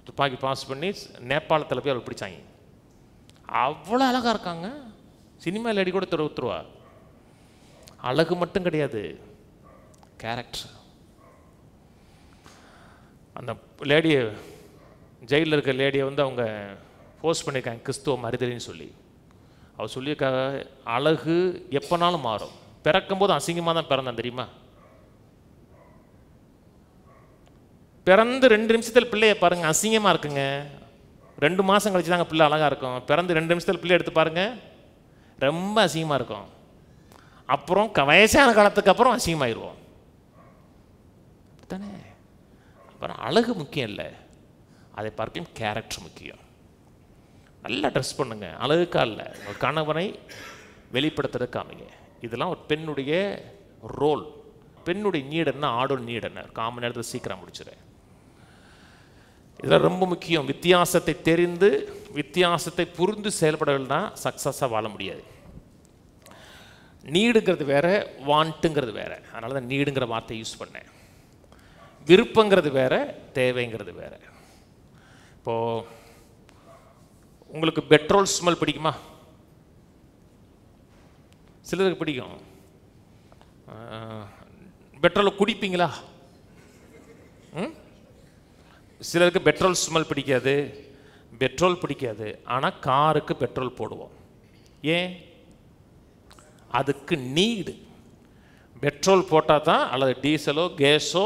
துப்பாக்கி பாஸ் பண்ணி நேபாளத்தில் போய் அவள் பிடிச்சாங்க. அவ்வளோ அழகாக இருக்காங்க, சினிமா லேடி கூட ஒத்துருவா. அழகு மட்டும் கிடையாது, கேரக்டர். அந்த லேடியை, ஜெயிலில் இருக்க லேடியை வந்து அவங்க போஸ்ட் பண்ணியிருக்காங்க கிறிஸ்துவ மறுதலின்னு சொல்லி. அவள் சொல்லியிருக்காங்க, அழகு எப்போனாலும் மாறும், பிறக்கும்போது அசிங்கமாக தான் பிறந்தான் தெரியுமா, பிறந்து 2 நிமிஷத்தில் பிள்ளையை பாருங்கள் அசிங்கமாக இருக்குங்க, 2 மாதம் கழிச்சு தாங்க பிள்ளை அழகாக இருக்கும். பிறந்து 2 நிமிஷத்தில் பிள்ளை எடுத்து பாருங்கள் ரொம்ப அசிங்கமாக இருக்கும். அப்புறம் வயசான காலத்துக்கு அப்புறம் அசிங்கமாயிடுவோம் தானே. அப்புறம் அழகு முக்கியம் இல்லை, அதை பார்க்கும் கேரக்டர் முக்கியம். நல்லா ட்ரெஸ் பண்ணுங்க, அழகுக்கா இல்லை, உங்கள் கணவனை வெளிப்படுத்துறதுக்கு அமைங்க. இதெல்லாம் ஒரு பெண்ணுடைய ரோல். பெண்ணுடைய நீடு என்ன, ஆடோட நீடு என்ன, 1/4 மணி நேரத்தில் சீக்கிரம் முடிச்சிடுறேன். இதெல்லாம் ரொம்ப முக்கியம். வித்தியாசத்தை தெரிந்து வித்தியாசத்தை புரிந்து செயல்படவில்லைன்னா சக்ஸஸாக வாழ முடியாது. நீடுங்கிறது வேற, வாண்ட்டுங்கிறது வேற. அதனால தான் நீடுங்கிற வார்த்தையை யூஸ் பண்ணேன். விருப்பங்கிறது வேற, தேவைங்கிறது வேற. இப்போது உங்களுக்கு பெட்ரோல் ஸ்மெல் பிடிக்குமா? சிலருக்கு பிடிக்கும். பெட்ரோலை குடிப்பீங்களா? சிலருக்கு பெட்ரோல் ஸ்மெல் பிடிக்காது, பெட்ரோல் பிடிக்காது, ஆனால் காருக்கு பெட்ரோல் போடுவோம். ஏன்? அதுக்கு நீடு. பெட்ரோல் போட்டால் தான், அல்லது டீசலோ கேஸோ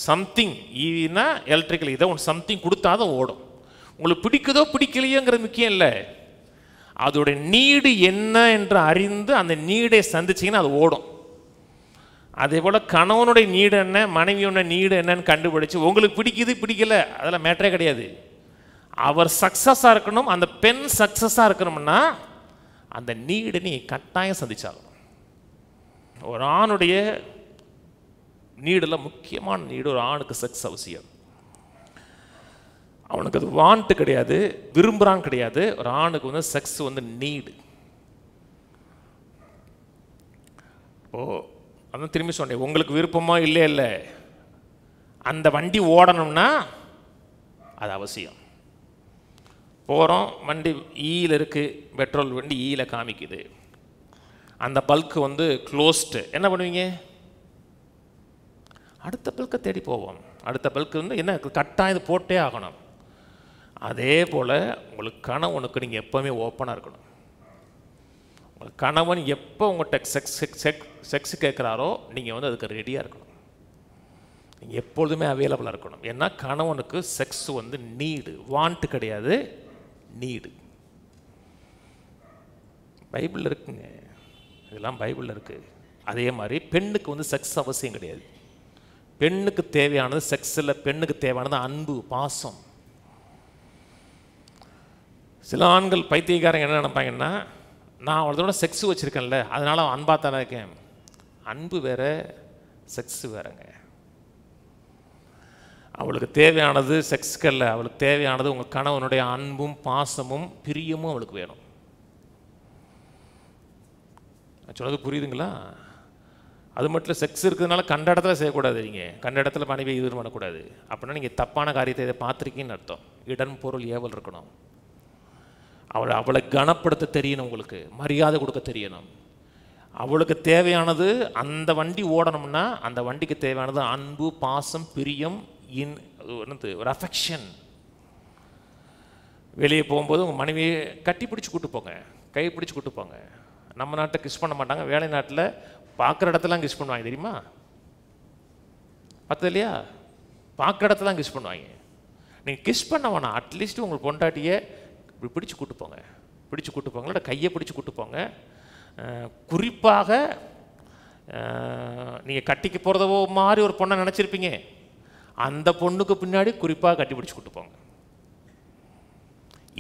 சம்திங், ஈவினா எலக்ட்ரிக்கல், இதை ஒன்று சம்திங் கொடுத்தா தான் ஓடும். உங்களுக்கு பிடிக்குதோ பிடிக்கலையோங்கிறது முக்கியம் இல்லை, அதோடைய நீடு என்ன என்று அறிந்து அந்த நீடை சந்திச்சிங்கன்னா அது ஓடும். அதே போல் கணவனுடைய நீடு என்ன, மனைவியோட நீடு என்னன்னு கண்டுபிடிச்சி உங்களுக்கு பிடிக்குது பிடிக்கல அதெல்லாம் மேட்டரே கிடையாது. அவர் சக்ஸஸாக இருக்கணும், அந்த பெண் சக்ஸஸாக இருக்கணும்னா அந்த நீடு நீ கட்டாயம் சந்திச்சாகணும். ஒரு ஆணுடைய நீடில் முக்கியமான நீடு, ஒரு ஆணுக்கு செக்ஸ் அவசியம். அவனுக்கு அது வாண்ட்டு கிடையாது, விரும்புகிறான் கிடையாது. ஒரு ஆணுக்கு வந்து செக்ஸ் வந்து நீடு. அப்போது அதான் திரும்பி சொன்னேன், உங்களுக்கு விருப்பமோ இல்லை, அந்த வண்டி ஓடணும்னா அது அவசியம். போகிறோம், வண்டி ஈயில் இருக்குது, பெட்ரோல் வண்டி ஈயில் காமிக்குது, அந்த பல்க்கு வந்து க்ளோஸ்டு. என்ன பண்ணுவீங்க? அடுத்த பல்கை தேடி போவோம். அடுத்த பல்க்கு வந்து என்ன கட்டாயம் இது போட்டே ஆகணும். அதே போல் உங்களுக்கு கணவனுக்கு நீங்கள் எப்போவுமே ஓப்பனாக இருக்கணும். உங்களுக்கு கணவன் எப்போ உங்கள்கிட்ட செக்ஸ் கேட்குறாரோ நீங்கள் வந்து அதுக்கு ரெடியாக இருக்கணும். நீங்கள் எப்பொழுதுமே அவைலபிளாக இருக்கணும். ஏன்னா கணவனுக்கு செக்ஸ் வந்து நீடு, வாண்ட் கிடையாது, நீடு. பைபிளில் இருக்குங்க, இதெல்லாம் பைபிளில் இருக்குது. அதே மாதிரி பெண்ணுக்கு வந்து செக்ஸ் அவசியம் கிடையாது. பெண்ணுக்கு தேவையானது செக்ஸ் இல்லை, பெண்ணுக்கு தேவையானது அன்பு, பாசம். சில ஆண்கள் பைத்தியக்காரங்க என்ன நினைப்பாங்கன்னா, நான் அவளோட செக்ஸ் வச்சுருக்கேன்ல அதனால் அவன் அன்பாக தானே இருக்கேன். அன்பு வேறு, செக்ஸு வேறுங்க. அவளுக்கு தேவையானது செக்ஸ்க்கு இல்லை, அவளுக்கு தேவையானது உங்கள் கணவனுடைய அன்பும் பாசமும் பிரியமும் அவளுக்கு வேணும். நான் சொன்னது புரியுதுங்களா? அது மட்டும் செக்ஸ் இருக்கிறதுனால கண்ட இடத்துல செய்யக்கூடாது. நீங்கள் கண்ட இடத்துல மனைவி இது பண்ணக்கூடாது. அப்படின்னா நீங்கள் தப்பான காரியத்தை இதை பார்த்துருக்கீங்கன்னு அர்த்தம். இடம் பொருள் ஏவல் இருக்கணும். அவளை கனப்படுத்த தெரியணும், உங்களுக்கு மரியாதை கொடுக்க தெரியணும். அவளுக்கு தேவையானது அந்த வண்டி ஓடணும்னா அந்த வண்டிக்கு தேவையானது அன்பு, பாசம், பிரியம், ஒரு அஃபெக்ஷன். வெளியே போகும்போது உங்கள் மனைவியை கட்டி பிடிச்சி கூட்டு போங்க, கை பிடிச்சி கூட்டு போங்க. நம்ம நாட்டை கிஸ் பண்ண மாட்டாங்க, வேலை நாட்டில் பார்க்குற இடத்துலாம் கிஸ் பண்ணுவாங்க, தெரியுமா? பார்த்தது இல்லையா? பார்க்குற இடத்துலாம் கிஸ் பண்ணுவாங்க. நீங்கள் கிஸ் பண்ண வேணாம், அட்லீஸ்ட் உங்களுக்கு பொண்டாட்டியை இப்படி பிடிச்சி கூட்டு போங்க, பிடிச்சி கூட்டு போங்க, இல்லை கையை பிடிச்சி கூட்டு போங்க. குறிப்பாக நீங்கள் கட்டிக்கு போகிறதோ மாதிரி ஒரு பொண்ணை நினச்சிருப்பீங்க, அந்த பொண்ணுக்கு பின்னாடி குறிப்பாக கட்டி பிடிச்சி கூட்டு போங்க.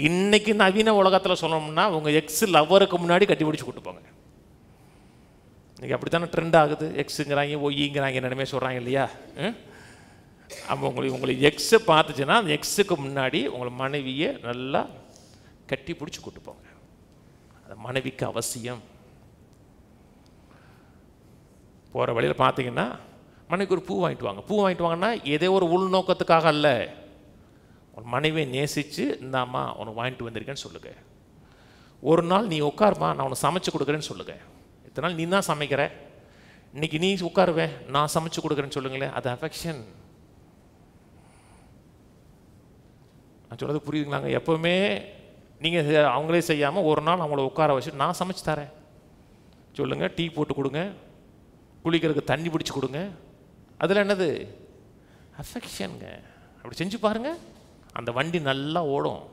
இன்னைக்கு நவீன உலகத்தில் சொல்லணும்னா உங்கள் எக்ஸ் லவ்வருக்கு முன்னாடி கட்டி பிடிச்சி கூட்டு போங்க. இன்றைக்கி அப்படி தானே ட்ரெண்ட் ஆகுது. எக்ஸுங்கிறாங்க, ஒய்ங்கிறாங்க, என்னென்னமே சொல்கிறாங்க இல்லையா? அப்போ உங்களுக்கு எக்ஸை பார்த்துச்சுன்னா அந்த எக்ஸுக்கு முன்னாடி உங்களை மனைவியை நல்லா கட்டி பிடிச்சி கூட்டு போங்க. அது மனைவிக்கு அவசியம். போகிற வழியில் பார்த்தீங்கன்னா மனைவிக்கு ஒரு பூ வாங்கிட்டு வாங்க. பூ வாங்கிட்டு வாங்கன்னா ஏதோ ஒரு உள்நோக்கத்துக்காக அல்ல, உன் மனைவியை நேசித்து இந்தாம்மா உனக்கு வாங்கிட்டு வந்திருக்கேன்னு சொல்லுங்கள். ஒரு நாள் நீ உட்காருமா, நான் உனக்கு சமைச்சு கொடுக்குறேன்னு சொல்லுங்கள். இத்தனை நாள் நீ தான் சமைக்கிற, இன்னைக்கு நீ உட்காருவேன் நான் சமைச்சு கொடுக்குறேன்னு சொல்லுங்களேன். அது அஃபெக்ஷன். நான் சொல்கிறது புரியுதுங்களாங்க? எப்போவுமே நீங்கள் அவங்களே செய்யாமல் ஒரு நாள் அவங்கள உட்கார வச்சு நான் சமைச்சு தரேன் சொல்லுங்கள். டீ போட்டு கொடுங்க, குளிக்கிறதுக்கு தண்ணி பிடிச்சி கொடுங்க. அதில் என்னது? அஃபெக்ஷனுங்க. அப்படி செஞ்சு பாருங்கள், அந்த வண்டி நல்லா ஓடும்.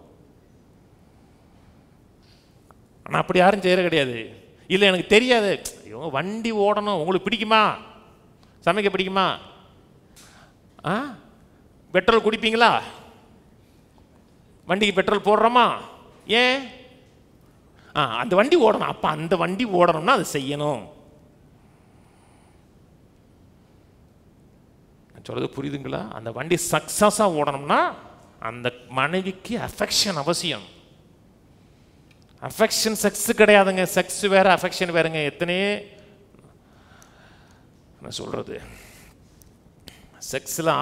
ஆனால் அப்படி யாரும் செய்கிற கிடையாது. இல்லை எனக்கு தெரியாது, இவங்க வண்டி ஓடணும், உங்களுக்கு பிடிக்குமா? சமைக்க பிடிக்குமா? பெட்ரோல் குடிப்பீங்களா? வண்டிக்கு பெட்ரோல் போடுறோமா? ஏன்? அந்த வண்டி ஓடணும். அப்போ அந்த வண்டி ஓடணும்னா அது செய்யணும். சொல்றது புரியுதுங்களா? அந்த வண்டி சக்ஸஸாக ஓடணும்னா அந்த மனைவிக்கு அஃபெக்ஷன் அவசியம். அஃபெக்ஷன் செக்ஸ் கிடையாதுங்க. செக்ஸ் வேற, அஃபெக்ஷன் வேறுங்க. எத்தனையே நான் சொல்கிறது, செக்ஸில்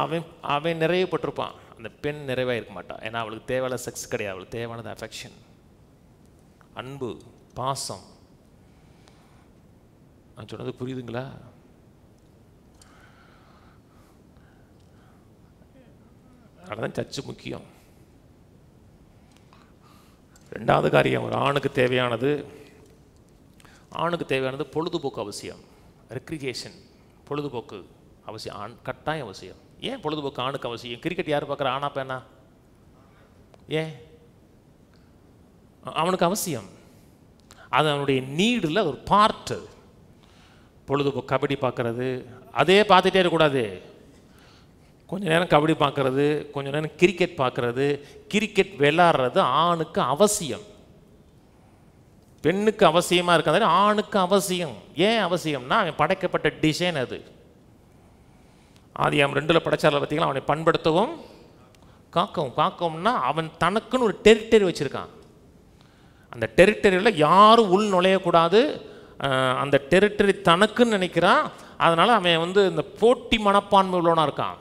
அவன் நிறையப்பட்டிருப்பான், அந்த பெண் நிறைவாக இருக்க மாட்டான். ஏன்னா அவளுக்கு தேவையான செக்ஸ் கிடையாது, அவளுக்கு தேவையானது அஃபெக்ஷன், அன்பு, பாசம். நான் சொன்னது புரியுதுங்களா? அதுதான் சர்ச்சு முக்கியம். ரெண்டாவது காரியம், ஒரு ஆணுக்கு தேவையானது பொழுதுபோக்கு அவசியம். ரெக்ரிகேஷன், பொழுதுபோக்கு அவசியம், கட்டாயம் அவசியம். ஏன் பொழுதுபோக்கு ஆணுக்கு அவசியம்? கிரிக்கெட் யார் பார்க்குற, ஆனா பேனா? ஏன்? அவனுக்கு அவசியம். அது அவனுடைய நீடில் ஒரு பார்ட்டு. பொழுதுபோக்கு கபடி பார்க்குறது, அதே பார்த்துட்டே இருக்கக்கூடாது. கொஞ்ச நேரம் கபடி பார்க்குறது, கொஞ்ச நேரம் கிரிக்கெட் பார்க்குறது. கிரிக்கெட் விளையாடுறது ஆணுக்கு அவசியம், பெண்ணுக்கு அவசியமாக இருக்காது, ஆணுக்கு அவசியம். ஏன் அவசியம்னா அவன் படைக்கப்பட்ட டிசைன் அது. ஆதியாகமம் 2 படைச்சால பார்த்தீங்களா, அவனை பண்படுத்தவும் காக்கவும்னா அவன் தனக்குன்னு ஒரு டெரிட்டரி வச்சுருக்கான். அந்த டெரிட்டரியில் யாரும் உள் நுழையக்கூடாது, அந்த டெரிட்டரி தனக்குன்னு நினைக்கிறான். அதனால் அவன் வந்து இந்த போட்டி மனப்பான்மை உள்ளவனாக இருக்கான்.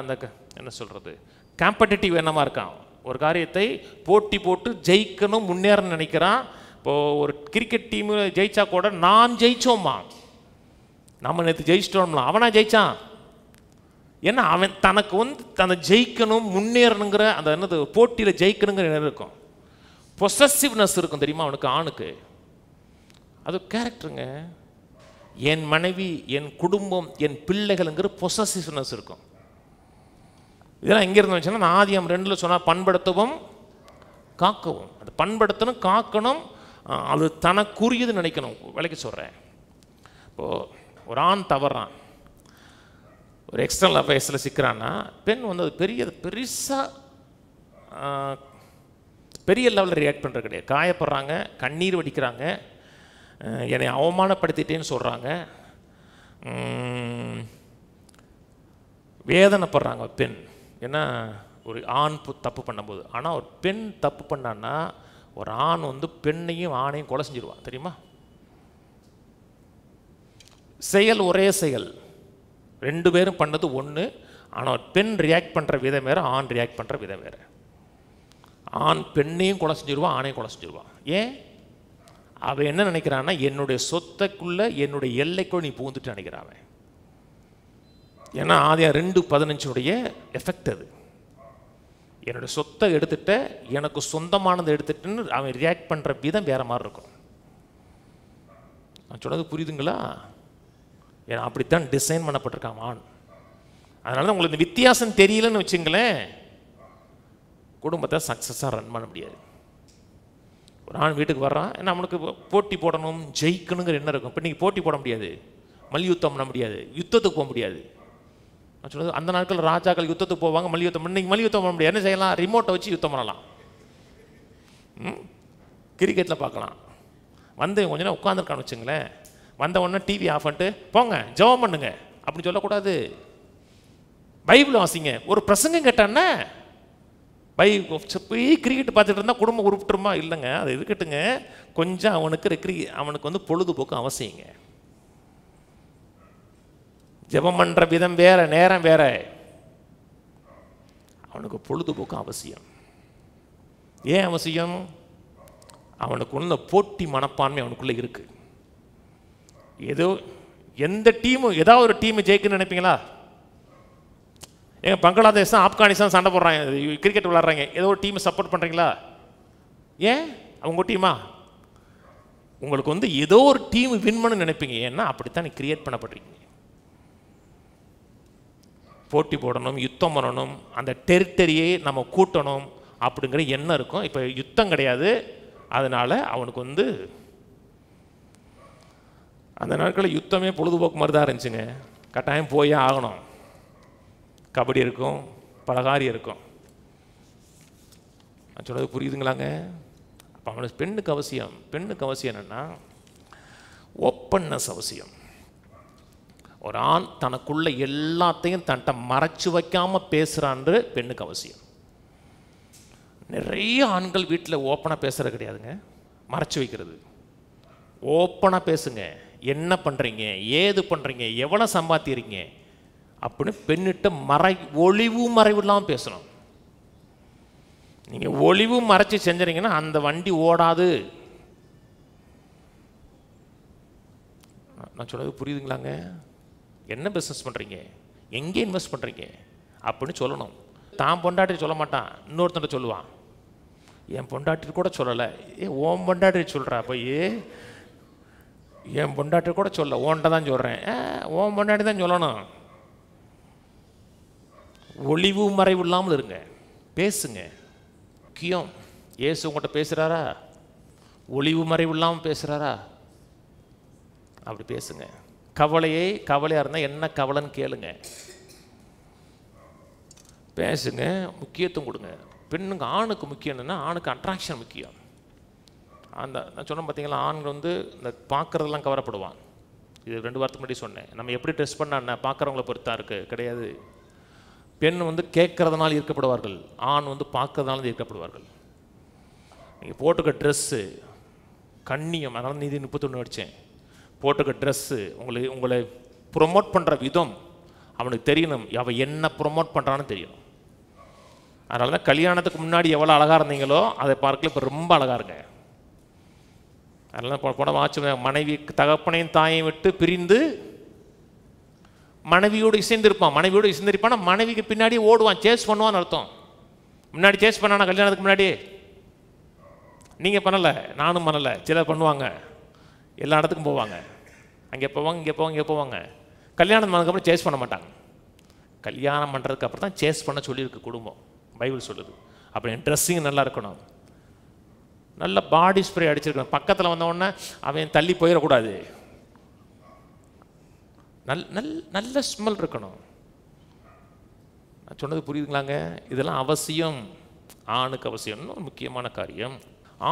அந்த என்ன சொல்கிறது, காம்படிட்டிவ் எண்ணமாக இருக்கான். ஒரு காரியத்தை போட்டி போட்டு ஜெயிக்கணும், முன்னேறன்னு நினைக்கிறான். இப்போது ஒரு கிரிக்கெட் டீமு ஜெயிச்சா கூட நான் ஜெயிச்சோம்மா, நம்ம நேற்று ஜெயிச்சிட்டோம்லாம், அவனா ஜெயிச்சான். ஏன்னா அவன் தனக்கு வந்து தன்னை ஜெயிக்கணும், முன்னேறணுங்கிற அந்த என்னது போட்டியில் ஜெயிக்கணுங்கிற என்ன இருக்கும், பொசசிவ்னஸ் இருக்கும் தெரியுமா அவனுக்கு, ஆணுக்கு. அது கேரக்டருங்க. என் மனைவி, என் குடும்பம், என் பிள்ளைகள்ங்கிற பொசசிவ்னஸ் இருக்கும். இதெல்லாம் எங்கேருந்து வச்சுன்னா ஆதியாகமம் 2 சொன்னால் பண்படுத்தவும் காக்கவும். அது பண்படுத்தணும், காக்கணும், அது தனக்குரியது நினைக்கணும். விலைக்கு சொல்கிறேன். இப்போது ஒரு ஆண் தவறான், ஒரு எக்ஸ்டர்னல் அஃபேர்ஸில் சிக்கிறான்னா, பெண் வந்து அது பெருசாக பெரிய லெவலில் ரியாக்ட் பண்ணுறது கிடையாது. காயப்படுறாங்க, கண்ணீர் வடிக்கிறாங்க, என்னை அவமானப்படுத்திட்டேன்னு சொல்கிறாங்க, வேதனைப்படுறாங்க பெண். ஏன்னா ஒரு ஆண் தப்பு பண்ணும்போது. ஆனால் ஒரு பெண் தப்பு பண்ணான்னா ஒரு ஆண் வந்து பெண்ணையும் ஆணையும் கொலை செஞ்சிருவான் தெரியுமா. செயல் ஒரே செயல், 2 பேரும் பண்ணது ஒன்று. ஆனால் பெண் ரியாக்ட் பண்ணுற விதம் வேறு, ஆண் ரியாக்ட் பண்ணுற விதம் வேறு. ஆண் பெண்ணையும் கொலை செஞ்சிருவான், ஆணையும் கொலை செஞ்சிருவான். ஏன்? அவன் என்ன நினைக்கிறான்னா, என்னுடைய சொத்தைக்குள்ளே என்னுடைய எல்லைக்குள்ள நீ பூந்துட்டு நினைக்கிறான். ஏன்னா ஆதியாகமம் 2:15 எஃபெக்ட் அது. என்னுடைய சொத்தை எடுத்துட்ட, எனக்கு சொந்தமானதை எடுத்துட்டுன்னு அவன் ரியாக்ட் பண்ணுற விதம் வேறு மாதிரி இருக்கும். நான் சொன்னது புரியுதுங்களா? ஏன்னா அப்படித்தான் டிசைன் பண்ணப்பட்டிருக்கான் ஆண். அதனால தான் உங்களுக்கு இந்த வித்தியாசம் தெரியலன்னு வச்சுங்களேன், குடும்பத்தை சக்ஸஸாக ரன் பண்ண முடியாது. ஒரு ஆண் வீட்டுக்கு வர்றான், ஏன்னா அவனுக்கு போட்டி போடணும், ஜெயிக்கணுங்கிற என்ன இருக்கும். இப்போ நீங்கள் போட்டி போட முடியாது, மல்யுத்தம் பண்ண முடியாது, யுத்தத்துக்கு போக முடியாது. நான் சொல்கிறது, அந்த நாட்கள் ராஜாக்கள் யுத்தத்துக்கு போவாங்க, மல்யுத்தம். இன்னைக்கு மல்யுத்தம் பண்ண முடியாது. என்ன செய்யலாம்? ரிமோட்டை வச்சு யுத்தம் பண்ணலாம், கிரிக்கெட்டில் பார்க்கலாம். வந்து கொஞ்ச நேரம் உட்காந்துருக்கான்னு வச்சுங்களேன், வந்த உடனே டிவி ஆஃப் பண்ணிட்டு போங்க ஜெபம் பண்ணுங்க அப்படின்னு சொல்லக்கூடாது. பைபிள் வாசிங்க. ஒரு பிரசங்கம் கேட்டான்னா போய் கிரிக்கெட் பார்த்துட்டு இருந்தால் குடும்பம் உருப்பிட்டுருமா? இல்லைங்க, அது இருக்கட்டுங்க, கொஞ்சம் அவனுக்கு வந்து பொழுதுபோக்கு அவசியங்க. ஜெபம் பண்ணுற விதம் வேற, நேரம் வேற, அவனுக்கு பொழுதுபோக்கு அவசியம். ஏன் அவசியம்? அவனுக்கு உள்ள போட்டி மனப்பான்மை அவனுக்குள்ளே இருக்கு. ஏதோ எந்த டீமும் ஏதாவது ஒரு டீம் ஜெயிக்கணும்னு நினைப்பீங்களா? ஏங்க பங்களாதேஷ் ஆப்கானிஸ்தான் சண்டை போடுறாங்க, கிரிக்கெட் விளாட்றாங்க, ஏதோ ஒரு டீமை சப்போர்ட் பண்ணுறீங்களா? ஏன்? அவங்க டீமா? உங்களுக்கு வந்து ஏதோ ஒரு டீம் வின் பண்ண நினைப்பீங்க. ஏன்னா அப்படித்தான் நீ கிரியேட் பண்ணப்படுறீங்க. போட்டி போடணும், யுத்தம் பண்ணணும், அந்த டெரிட்டரியை நம்ம கூட்டணும் அப்படிங்கிற எண்ணம் இருக்கும். இப்போ யுத்தம் கிடையாது, அதனால் அவனுக்கு வந்து அந்த நாட்களில் யுத்தமே பொழுதுபோக்கு மாதிரி தான் இருந்துச்சுங்க. கட்டாயம் போயே ஆகணும். கபடி இருக்கும், பலகாரி இருக்கும். நான் சொன்னது புரியுதுங்களாங்க? அப்போ அவனுக்கு பெண்ணுக்கு அவசியம் என்னென்னா ஓப்பன்னஸ் அவசியம். ஒரு ஆண் தனக்குள்ள எல்லாத்தையும் தன்ட்ட மறைச்சு வைக்காமல் பேசுகிறான்னு பெண்ணுக்கு அவசியம். நிறைய ஆண்கள் வீட்டில் ஓப்பனாக பேசுகிறது கிடையாதுங்க, மறைச்சு வைக்கிறது. ஓப்பனாக பேசுங்க, என்ன பண்ணுறீங்க, ஏது பண்ணுறீங்க, எவ்வளோ சம்பாதிக்கிறீங்க அப்படின்னு பெண்ணிட்ட ஒளிவு மறைவு இல்லாமல் பேசணும். நீங்கள் ஒளிவு மறைச்சி செஞ்சுறீங்கன்னா அந்த வண்டி ஓடாது. நான் சொல்றது புரியுதுங்களாங்க? என்ன பிஸ்னஸ் பண்ணுறீங்க, எங்கே இன்வெஸ்ட் பண்ணுறீங்க அப்படின்னு சொல்லணும். தான் பொண்டாட்டி சொல்ல மாட்டான், இன்னொருத்தன் சொல்லுவான். என் பொண்டாட்டி கூட சொல்லலை, ஓன் பொண்டாட்டி சொல்கிறா, போய் என் பொண்டாட்டி கூட சொல்ல, ஓன்ட்ட தான் சொல்கிறேன். ஓன் பொண்டாட்டி தான் சொல்லணும். ஒளிவு மறைவு இல்லாமல் இருங்க, பேசுங்க. முக்கியம். இயேசு உங்கள்கிட்ட பேசுகிறாரா? ஒளிவு மறைவு இல்லாமல் பேசுகிறாரா? அப்படி பேசுங்க. கவலையாக இருந்தால் என்ன கவலைன்னு கேளுங்க, பேசுங்க, முக்கியத்துவம் கொடுங்க. பெண்ணுக்கு ஆணுக்கு முக்கியம் என்னென்னா, ஆணுக்கு அட்ராக்ஷன் முக்கியம். அந்த நான் சொன்னேன் பார்த்தீங்களா, ஆண்கள் வந்து இந்த பார்க்குறதெல்லாம் கவரப்படுவான். இது 2 வாரத்துக்கு முன்னாடி சொன்னேன். நம்ம எப்படி ட்ரெஸ் பண்ணான்னா பார்க்குறவங்கள பொறுத்தா இருக்குது கிடையாது. பெண் வந்து கேட்கறதுனால ஈர்க்கப்படுவார்கள், ஆண் வந்து பார்க்கறதுனால ஈர்க்கப்படுவார்கள். நீங்கள் போட்டுக்க ட்ரெஸ்ஸு கண்ணியம், அதனால் நீதி 31 அடித்தேன். போட்டுக்க ட்ரெஸ்ஸு, உங்களை ப்ரொமோட் பண்ணுற விதம் அவனுக்கு தெரியணும். அவன் என்ன ப்ரொமோட் பண்ணுறான்னு தெரியணும். அதனால தான் கல்யாணத்துக்கு முன்னாடி எவ்வளோ அழகாக இருந்தீங்களோ அதை பார்க்கல இப்போ ரொம்ப அழகாக இருங்க. அதெல்லாம் போட வாட்சி மனைவி தகப்பனையும் தாயையும் விட்டு பிரிந்து மனைவியோடு இசைந்திருப்பான். மனைவியோடு இசைந்திருப்பான், மனைவிக்கு பின்னாடி ஓடுவான், சேஸ் பண்ணுவான்னு அர்த்தம். முன்னாடி சேஸ் பண்ணானா கல்யாணத்துக்கு முன்னாடி? நீங்கள் பண்ணலை, நானும் பண்ணலை. சிலர் பண்ணுவாங்க, எல்லா இடத்துக்கும் போவாங்க, அங்கே போவாங்க, இங்கே போவாங்க, இங்கே போவாங்க. கல்யாணம் பண்ணதுக்கப்புறம் சேஸ் பண்ண மாட்டாங்க. கல்யாணம் பண்ணுறதுக்கு அப்புறம் தான் சேஸ் பண்ண சொல்லியிருக்கு குடும்பம், பைபிள் சொல்லுது. அப்படி ட்ரெஸ்ஸிங் நல்லா இருக்கணும், நல்ல பாடி ஸ்ப்ரே அடிச்சிருக்கணும். பக்கத்தில் வந்தவுடனே அவன் தள்ளி போயிடக்கூடாது, நல்ல ஸ்மெல் இருக்கணும். நான் சொன்னது புரியுதுங்களாங்க? இதெல்லாம் அவசியம், ஆணுக்கு அவசியம். இன்னும் முக்கியமான காரியம்,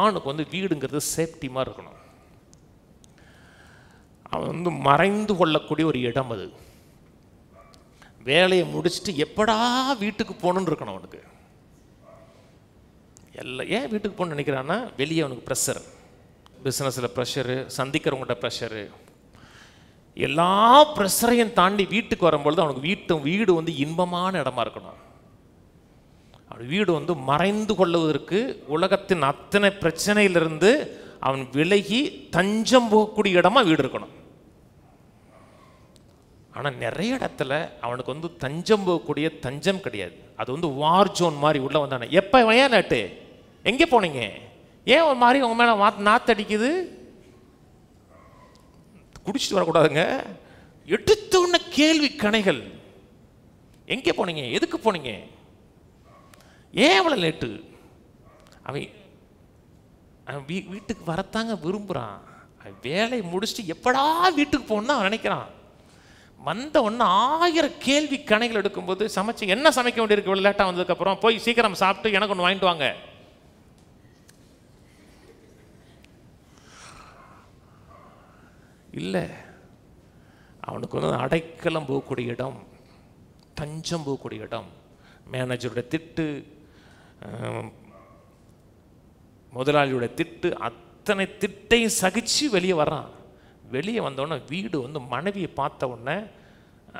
ஆணுக்கு வீடுங்கிறது சேஃப்டி மாதிரி இருக்கணும். அவன் மறைந்து கொள்ளக்கூடிய ஒரு இடம் அது. வேலையை முடிச்சுட்டு எப்படா வீட்டுக்கு போகணுன்னு இருக்கணும் அவனுக்கு. ஏன் வீட்டுக்கு போகணுன்னு நினைக்கிறான்னா, வெளியே அவனுக்கு ப்ரெஷர், பிஸ்னஸில் ப்ரெஷரு, சந்திக்கிறவங்கள்ட்ட ப்ரெஷரு, எல்லா ப்ரெஷரையும் தாண்டி வீட்டுக்கு வரும்பொழுது அவனுக்கு வீடு இன்பமான இடமா இருக்கணும். அவன் வீடு மறைந்து கொள்வதற்கு, உலகத்தின் அத்தனை பிரச்சனையிலிருந்து அவன் விலகி தஞ்சம் போகக்கூடிய இடமா வீடு இருக்கணும். ஆனால் நிறைய இடத்துல அவனுக்கு தஞ்சம் போகக்கூடிய தஞ்சம் கிடையாது. அது வார் ஜோன் மாதிரி உள்ள வந்தானே. எப்போ ஏன் லேட்டு, எங்கே போனீங்க, ஏன் ஒரு மாதிரி உங்க மேலே நாத்தடிக்குது? குடிச்சிட்டு வரக்கூடாதுங்க. எடுத்த உடனே கேள்வி கணைகள். எங்கே போனீங்க, எதுக்கு போனீங்க, ஏன் அவ்வளோ லேட்டு? அவன் வீட்டுக்கு வரத்தாங்க விரும்புகிறான். வேலையை முடிச்சுட்டு எப்படா வீட்டுக்கு போகணுன்னு அவன் நினைக்கிறான். வந்த ஒன்று 1000 கேள்வி கணைகள் எடுக்கும்போது, சமைச்சு என்ன சமைக்க வேண்டியிருக்கு இவ்வளோ லேட்டாக வந்ததுக்கப்புறம், போய் சீக்கிரம் சாப்பிட்டு எனக்கு ஒன்று வாங்கிட்டு வாங்க. இல்லை, அவனுக்கு அடைக்கலம் போகக்கூடிய இடம், தஞ்சம் போகக்கூடிய இடம். மேனேஜருடைய திட்டு, முதலாளியோட திட்டு, அத்தனை திட்டையும் சகிச்சு வெளியே வர்றான். வெளியே வந்தோடனே வீடு மனைவியை பார்த்த உடனே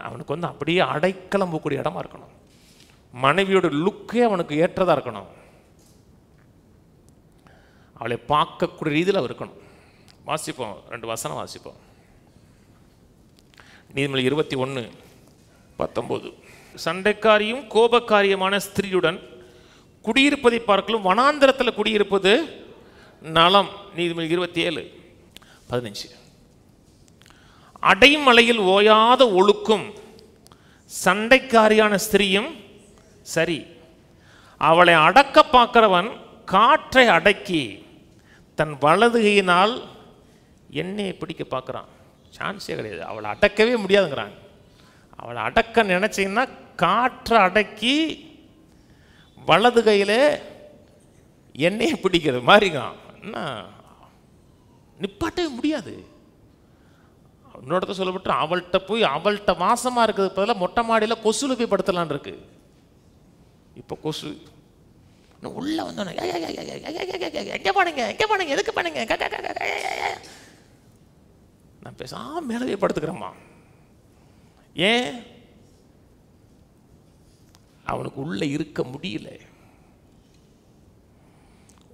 அவனுக்கு அப்படியே அடைக்கலம் போகக்கூடிய இடமா இருக்கணும். மனைவியோட லுக்கே அவனுக்கு ஏற்றதாக இருக்கணும். அவளை பார்க்கக்கூடிய ரீதியில் இருக்கணும். வாசிப்போம், 2 வசனம் வாசிப்போம். நீதிமொழி 21:19. சண்டைக்காரியும் கோபக்காரியமான ஸ்திரீயுடன் குடியிருப்பதை பார்க்கலும் வனாந்திரத்தில் குடியிருப்பது நலம். நீதிமொழி 27:15. அடைமலையில் ஓயாத ஒழுக்கும் சண்டைக்காரியான ஸ்திரீயும் சரி. அவளை அடக்க பார்க்கிறவன் காற்றை அடக்கி தன் வலதுகையினால் எண்ணெயை பிடிக்க பார்க்குறான். சான்ஸே கிடையாது, அவளை அடக்கவே முடியாதுங்கிறாங்க. அவளை அடக்க நினைச்சீங்கன்னா காற்றை அடக்கி வலது கையில் எண்ணெயை பிடிக்கிறது மாதிரிங்கிறான். என்ன, நிப்பாட்டவே முடியாது. இன்னொருத்த சொல்லப்பட்டு அவள்கிட்ட வாசமாக இருக்கிறது பதிலாக மொட்டை மாடியில் கொசுல போய் படுத்தலான் இருக்கு. இப்போ கொசு உள்ள வந்தோன்னே எங்கே போனீங்க, எங்கே போனீங்க, எதுக்கு போனீங்க, நான் பேசாம மேலவே படுத்துக்கிறேம்மா. ஏன்? அவனுக்கு உள்ள இருக்க முடியல.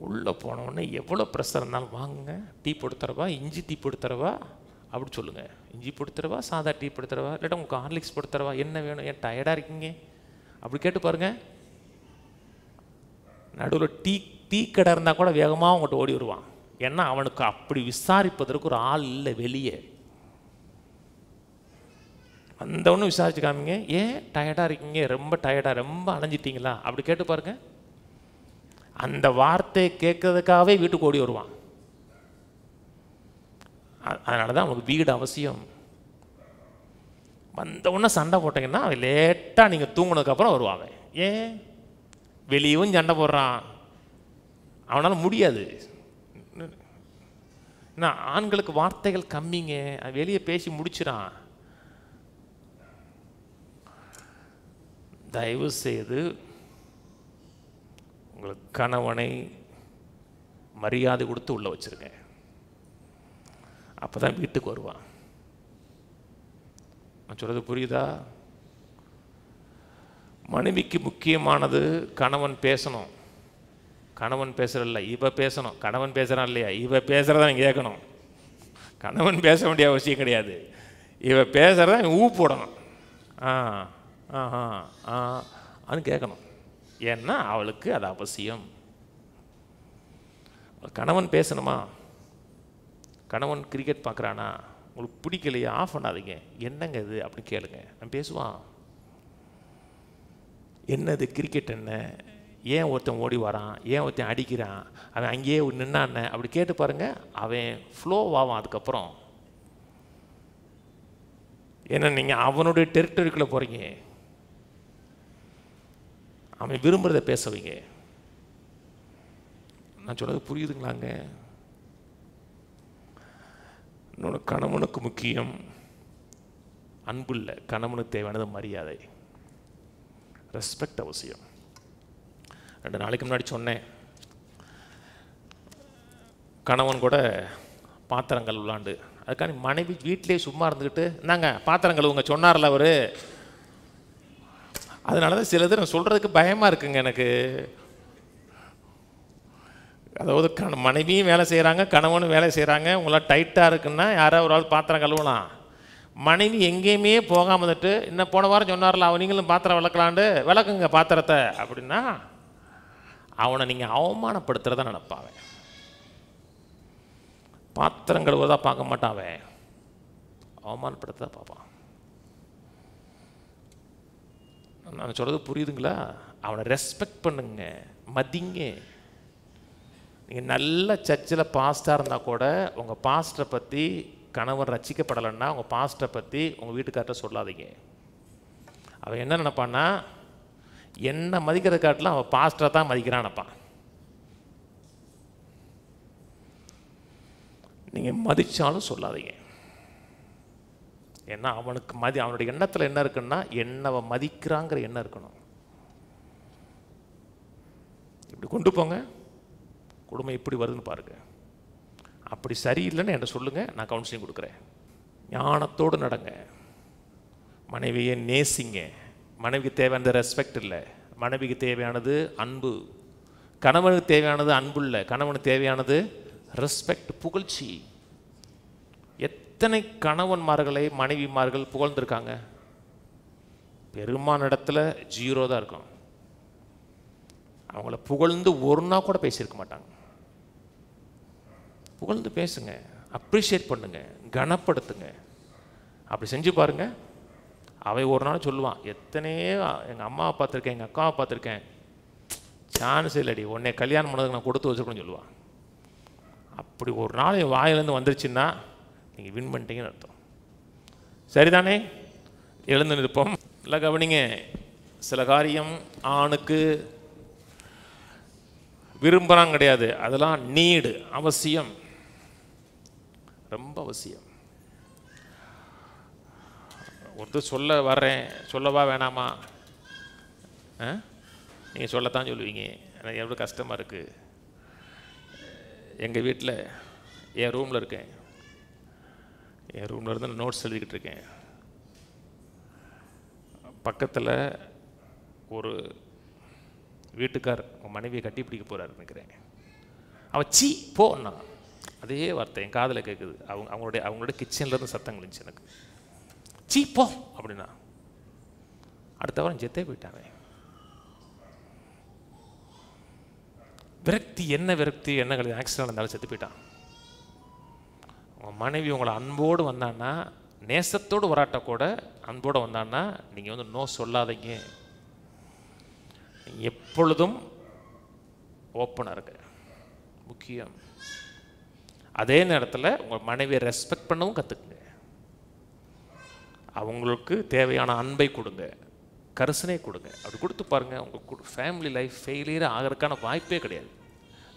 உள்ள போனவுடனே எவ்வளோ ப்ரெஷர் இருந்தாலும், வாங்க டீ போட்டு தரவா, இஞ்சி டீ போட்டு தரவா, அப்படி சொல்லுங்க. இஞ்சி போட்டு தரவா, சாதா டீ போட்டு தரவா, இல்லாட்டா உங்களுக்கு ஹார்லிக்ஸ் போட்டு தரவா, என்ன வேணும், ஏன் டயர்டாக இருக்கீங்க, அப்படி கேட்டு பாருங்க. நடுவில் டீ கடை இருந்தால் கூட வேகமாக அவங்ககிட்ட ஓடி வருவான். ஏன்னா அவனுக்கு அப்படி விசாரிப்பதற்கு ஒரு ஆள் இல்லை வெளியே. வந்தவொன்னு விசாரிச்சு காமிங்க, ஏன் டயர்டாக இருக்கீங்க, ரொம்ப டயர்டாக, ரொம்ப அலைஞ்சிட்டிங்களா, அப்படி கேட்டு பாருங்க. அந்த வார்த்தையை கேட்கறதுக்காகவே வீட்டுக்கு ஓடி வருவான். அதனால தான் அவனுக்கு வீடு அவசியம். வந்தவுடனே சண்டை போட்டிங்கன்னா அவன் லேட்டாக நீங்கள் தூங்கினதுக்கப்புறம் வருவாங்க. ஏன்? வெளியவும் சண்டை போடுறான், அவனால் முடியாது. ஏன்னா ஆண்களுக்கு வார்த்தைகள் கம்மிங்க, வெளியே பேசி முடிச்சிடான். தயவு செய்து உங்களுக்கு கணவனை மரியாதை கொடுத்து உள்ள வச்சிருங்க. அப்போ தான் வீட்டுக்கு வருவான். நான் சொல்கிறது புரியுதா? மனைவிக்கு முக்கியமானது கணவன் பேசணும். கணவன் பேசுகிறல்ல, இவ பேசணும். கணவன் பேசுகிறான் இல்லையா, இவ பேசுகிறதா நீ கேட்கணும். கணவன் பேச வேண்டிய அவசியம் கிடையாது. இவ பேசுகிறதா ஊ போடணும். அது கேட்கணும். ஏன்னா அவளுக்கு அது அவசியம். கணவன் பேசணுமா? கணவன் கிரிக்கெட் பார்க்குறானா, உங்களுக்கு பிடிக்கலையா, ஆஃப் பண்ணாதீங்க. என்னங்க இது அப்படின்னு கேளுங்க, நான் பேசுவான். என்னது கிரிக்கெட், என்ன, ஏன் ஒருத்தன் ஓடி வரான், ஏன் ஒருத்தன் அடிக்கிறான், அவன் அங்கேயே நின்னான அப்படி கேட்டு பாருங்க, அவன் ஃப்ளோ ஆவான். அதுக்கப்புறம் ஏன்னா நீங்கள் அவனுடைய டெரிட்டரிக்குள்ளே போகிறீங்க. அவன் விரும்புகிறத பேச வைங்க. நான் சொல்றது புரியுதுங்களாங்க? இன்னொன்று, கணவனுக்கு முக்கியம் அன்பு இல்லை, கணவனுக்கு தேவையானது மரியாதை, ரெஸ்பெக்ட் அவசியம். 2 நாளைக்கு முன்னாடி சொன்னேன், கணவன் கூட பாத்திரங்கள் விளாண்டு, அதுக்கான மனைவி வீட்டிலே சும்மா இருந்துக்கிட்டு இந்தாங்க பாத்திரங்கள் உங்க சொன்னார்ல அவர். அதனால தான் சிலது நான் சொல்கிறதுக்கு பயமாக இருக்குங்க எனக்கு. அதாவது மனைவியும் வேலை செய்கிறாங்க, கணவனும் வேலை செய்கிறாங்க. உங்களால் டைட்டாக இருக்குன்னா யாராவது ஒரு ஆள் பாத்திரம் கழுவலாம். மனைவி எங்கேயுமே போகாமல் வந்துட்டு, இன்னும் போன வாரம் சொன்னார்ல அவன் நீங்களும் பாத்திரம் விளக்கலாண்டு விளக்குங்க பாத்திரத்தை அப்படின்னா அவனை நீங்கள் அவமானப்படுத்துகிறத நினைப்பாவே. பாத்திரம் கழுவுறதா பார்க்க மாட்டாவே, அவமானப்படுத்ததான் பார்ப்பான். நான் சொல்கிறது புரியுதுங்களா? அவனை ரெஸ்பெக்ட் பண்ணுங்க, மதிங்க. நீங்கள் நல்ல சர்ச்சில் பாஸ்டாக இருந்தால் கூட உங்கள் பாஸ்டரை பற்றி கணவன் ரசிக்கப்படலைன்னா உங்கள் பாஸ்டரை பற்றி உங்கள் வீட்டுக்கார்ட்ட சொல்லாதீங்க. அவன் என்ன நினைப்பான்னா, என்ன மதிக்கிறத காட்டிலும் அவன் பாஸ்டரை தான் மதிக்கிறான் நினைப்பான். நீங்கள் மதித்தாலும் சொல்லாதீங்க. ஏன்னா அவனுக்கு அவனுடைய எண்ணத்தில் என்ன இருக்குன்னா, என்னை மதிக்கிறாங்கிற எண்ணம் இருக்கணும். இப்படி கொண்டு போங்க, குடும்பம் எப்படி வருதுன்னு பாருங்க. அப்படி சரியில்லைன்னு என்ன சொல்லுங்க, நான் கவுன்சிலிங் கொடுக்குறேன். ஞானத்தோடு நடங்க, மனைவியை நேசிங்க. மனைவிக்கு தேவையானது ரெஸ்பெக்ட் இல்லை, மனைவிக்கு தேவையானது அன்பு. கணவனுக்கு தேவையானது அன்பு இல்லை, கணவனுக்கு தேவையானது ரெஸ்பெக்ட், புகழ்ச்சி. எத்தனை கணவன்மார்களை மனைவிமார்கள் புகழ்ந்திருக்காங்க? பெரும்பாலான இடத்துல 0 தான் இருக்கும். அவங்கள புகழ்ந்து ஒரு நாள் கூட பேசியிருக்க மாட்டாங்க. புகழ்ந்து பேசுங்க, அப்ரிஷியேட் பண்ணுங்க, கனப்படுத்துங்க. அப்படி செஞ்சு பாருங்க. அவை ஒரு நாள் சொல்லுவான், எத்தனையோ எங்கள் அம்மாவை பார்த்துருக்கேன், எங்கள் அக்காவை பார்த்துருக்கேன், சான்ஸ் இல்லடி, உன்னை கல்யாணம் பண்ணதுக்கு நான் கொடுத்து வச்சுருக்கணும்னு சொல்லுவான். அப்படி ஒரு நாள் என் வாயிலேருந்து வந்துருச்சுன்னா நீங்கள் வின் பண்ணிட்டீங்கன்னு அர்த்தம். சரிதானே? எழுந்து நிற்போம். இல்லை கவனிங்க, சில காரியம் ஆணுக்கு விரும்புகிறாங்க கிடையாது, அதெல்லாம் நீடு, அவசியம், ரொம்ப அவசியம். ஒருத்தர் சொல்ல வர்றேன், சொல்லவா வேணாமா? நீங்கள் சொல்லத்தான் சொல்லுவீங்க. எனக்கு எவ்வளோ கஷ்டமாக இருக்குது. எங்கள் வீட்டில் என் ரூமில் இருக்கேன், என் ரூமில் இருந்து நான் நோட்ஸ் எழுதிக்கிட்டு இருக்கேன். பக்கத்தில் ஒரு வீட்டுக்கார் உங்கள் மனைவியை கட்டி பிடிக்க போகிறாரு நினைக்கிறேன். அவன் சீ போன்னா, அதே வார்த்தை என் காதில் கேட்குது. அவங்களுடைய கிச்சன்லேருந்து சத்தம் இருந்துச்சு எனக்கு. சீ போ அப்படின்னா அடுத்த வாரம் செத்தே போயிட்டாங்க. விரக்தி, என்ன விரக்தி, என்ன கிடையாது, ஆக்சிடென்ட் இருந்தாலும் செத்து போயிட்டான். உங்கள் மனைவி உங்களை அன்போடு வந்தான்னா, நேசத்தோடு வராட்ட கூட அன்போடு வந்தான்னா நீங்கள் நோ சொல்லாதீங்க. எப்பொழுதும் ஓப்பனாக இருக்க முக்கியம். அதே நேரத்தில் உங்கள் மனைவியை ரெஸ்பெக்ட் பண்ணவும் கற்றுக்குங்க. அவங்களுக்கு தேவையான அன்பை கொடுங்க, கரிசனை கொடுங்க. அப்படி கொடுத்து பாருங்கள், உங்கள் ஃபேமிலி லைஃப் ஃபெயிலியர் ஆகிறதுக்கான வாய்ப்பே கிடையாது.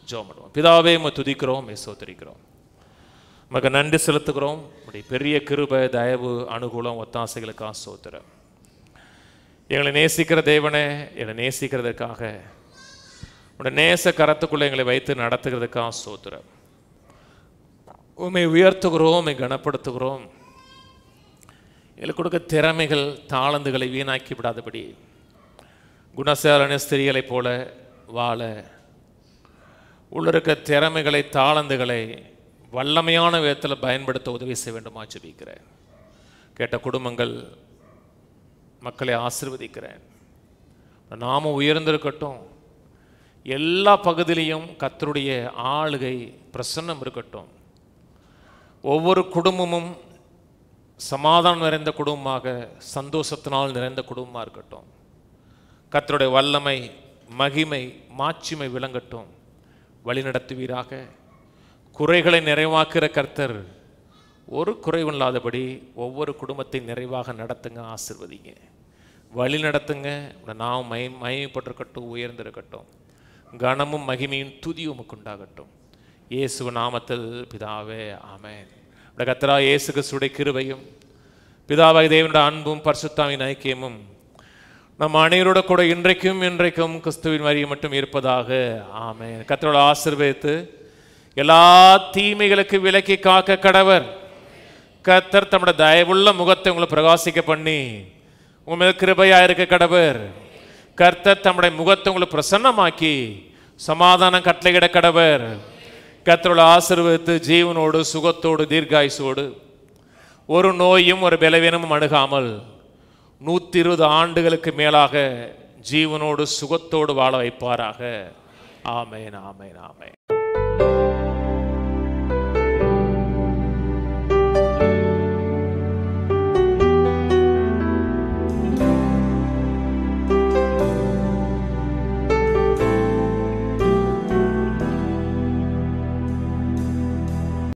ஜெபம் பண்ணுவோம். பிதாவே, உம்மை துதிக்கிறோம், ஸ்தோத்திரிக்கிறோம், உமக்கு நன்றி செலுத்துகிறோம். உடைய பெரிய கிருபை, தயவு, அனுகூலம், ஒத்தாசைகளுக்காக ஸ்தோத்திரம். எங்களை நேசிக்கிற தேவனே, எங்களை நேசிக்கிறதுக்காக உடைய நேச கரத்துக்குள்ளே எங்களை வைத்து நடத்துகிறதுக்காக ஸ்தோத்திரம். உம்மை உயர்த்துகிறோம், உம்மை கனப்படுத்துகிறோம். இதில் கொடுக்க திறமைகள் தாளந்துகளை வீணாக்கி விடாதபடி குணசாலன ஸ்திரீகளைப் போல வாழ உள்ள இருக்க திறமைகளை தாளந்துகளை வல்லமையான விதத்தில் பயன்படுத்த உதவி செய்ய வேண்டுமா ஜெபிக்கிறேன். கேட்ட குடும்பங்கள் மக்களை ஆசீர்வதிக்கிறேன். நாமும் உயர்ந்திருக்கட்டும். எல்லா பகுதியிலையும் கர்த்தருடைய ஆளுகை பிரசன்னம் இருக்கட்டும். ஒவ்வொரு குடும்பமும் சமாதானம் நிறைந்த குடும்பமாக, சந்தோஷத்தினால் நிறைந்த குடும்பமாக இருக்கட்டும். கர்த்தருடைய வல்லமை, மகிமை, மாட்சிமை விளங்கட்டும். வழிநடத்துவீராக. குறைகளை நிறைவாக்குகிற கர்த்தர் ஒரு குறைவில்லாதபடி ஒவ்வொரு குடும்பத்தை நிறைவாக நடத்துங்க, ஆசீர்வதிங்க, வழி நடத்துங்க. நாம் மகிமைப்பட்டிருக்கட்டும், உயர்ந்திருக்கட்டும். கனமும் மகிமையும் துதியும் உமக்கு உண்டாகட்டும். இயேசு நாமத்தில் பிதாவே, ஆமென். கர்த்தராகிய இயேசு கிறிஸ்துவின் கிருபையும் பிதாவாகிய தேவனுடைய அன்பும் பரிசுத்தாவின் ஐக்கியமும் நம் அனைவரோட கூட இன்றைக்கும் கிறிஸ்துவின் வரி மட்டும் இருப்பதாக. ஆமென். கர்த்தரோட ஆசீர்வதித்து எல்லா தீமைகளுக்கு விலக்கி காக்க கடவர். கர்த்தர் தம்முடைய தயவுள்ள முகத்தை உங்களை பிரகாசிக்க பண்ணி உங்கள் கிருபையாக இருக்க கடவர். கர்த்தர் தம்முடைய முகத்தை உங்களுக்கு பிரசன்னமாக்கி சமாதானம் கட்டளையிட கடவர். கர்த்தரோட ஆசீர்வதித்து ஜீவனோடு, சுகத்தோடு, தீர்காயுசோடு, ஒரு நோயும் ஒரு பலவீனமும் அணுகாமல் 120 ஆண்டுகளுக்கு மேலாக ஜீவனோடு சுகத்தோடு வாழ வைப்பாராக. ஆமென், ஆமென், ஆமென்.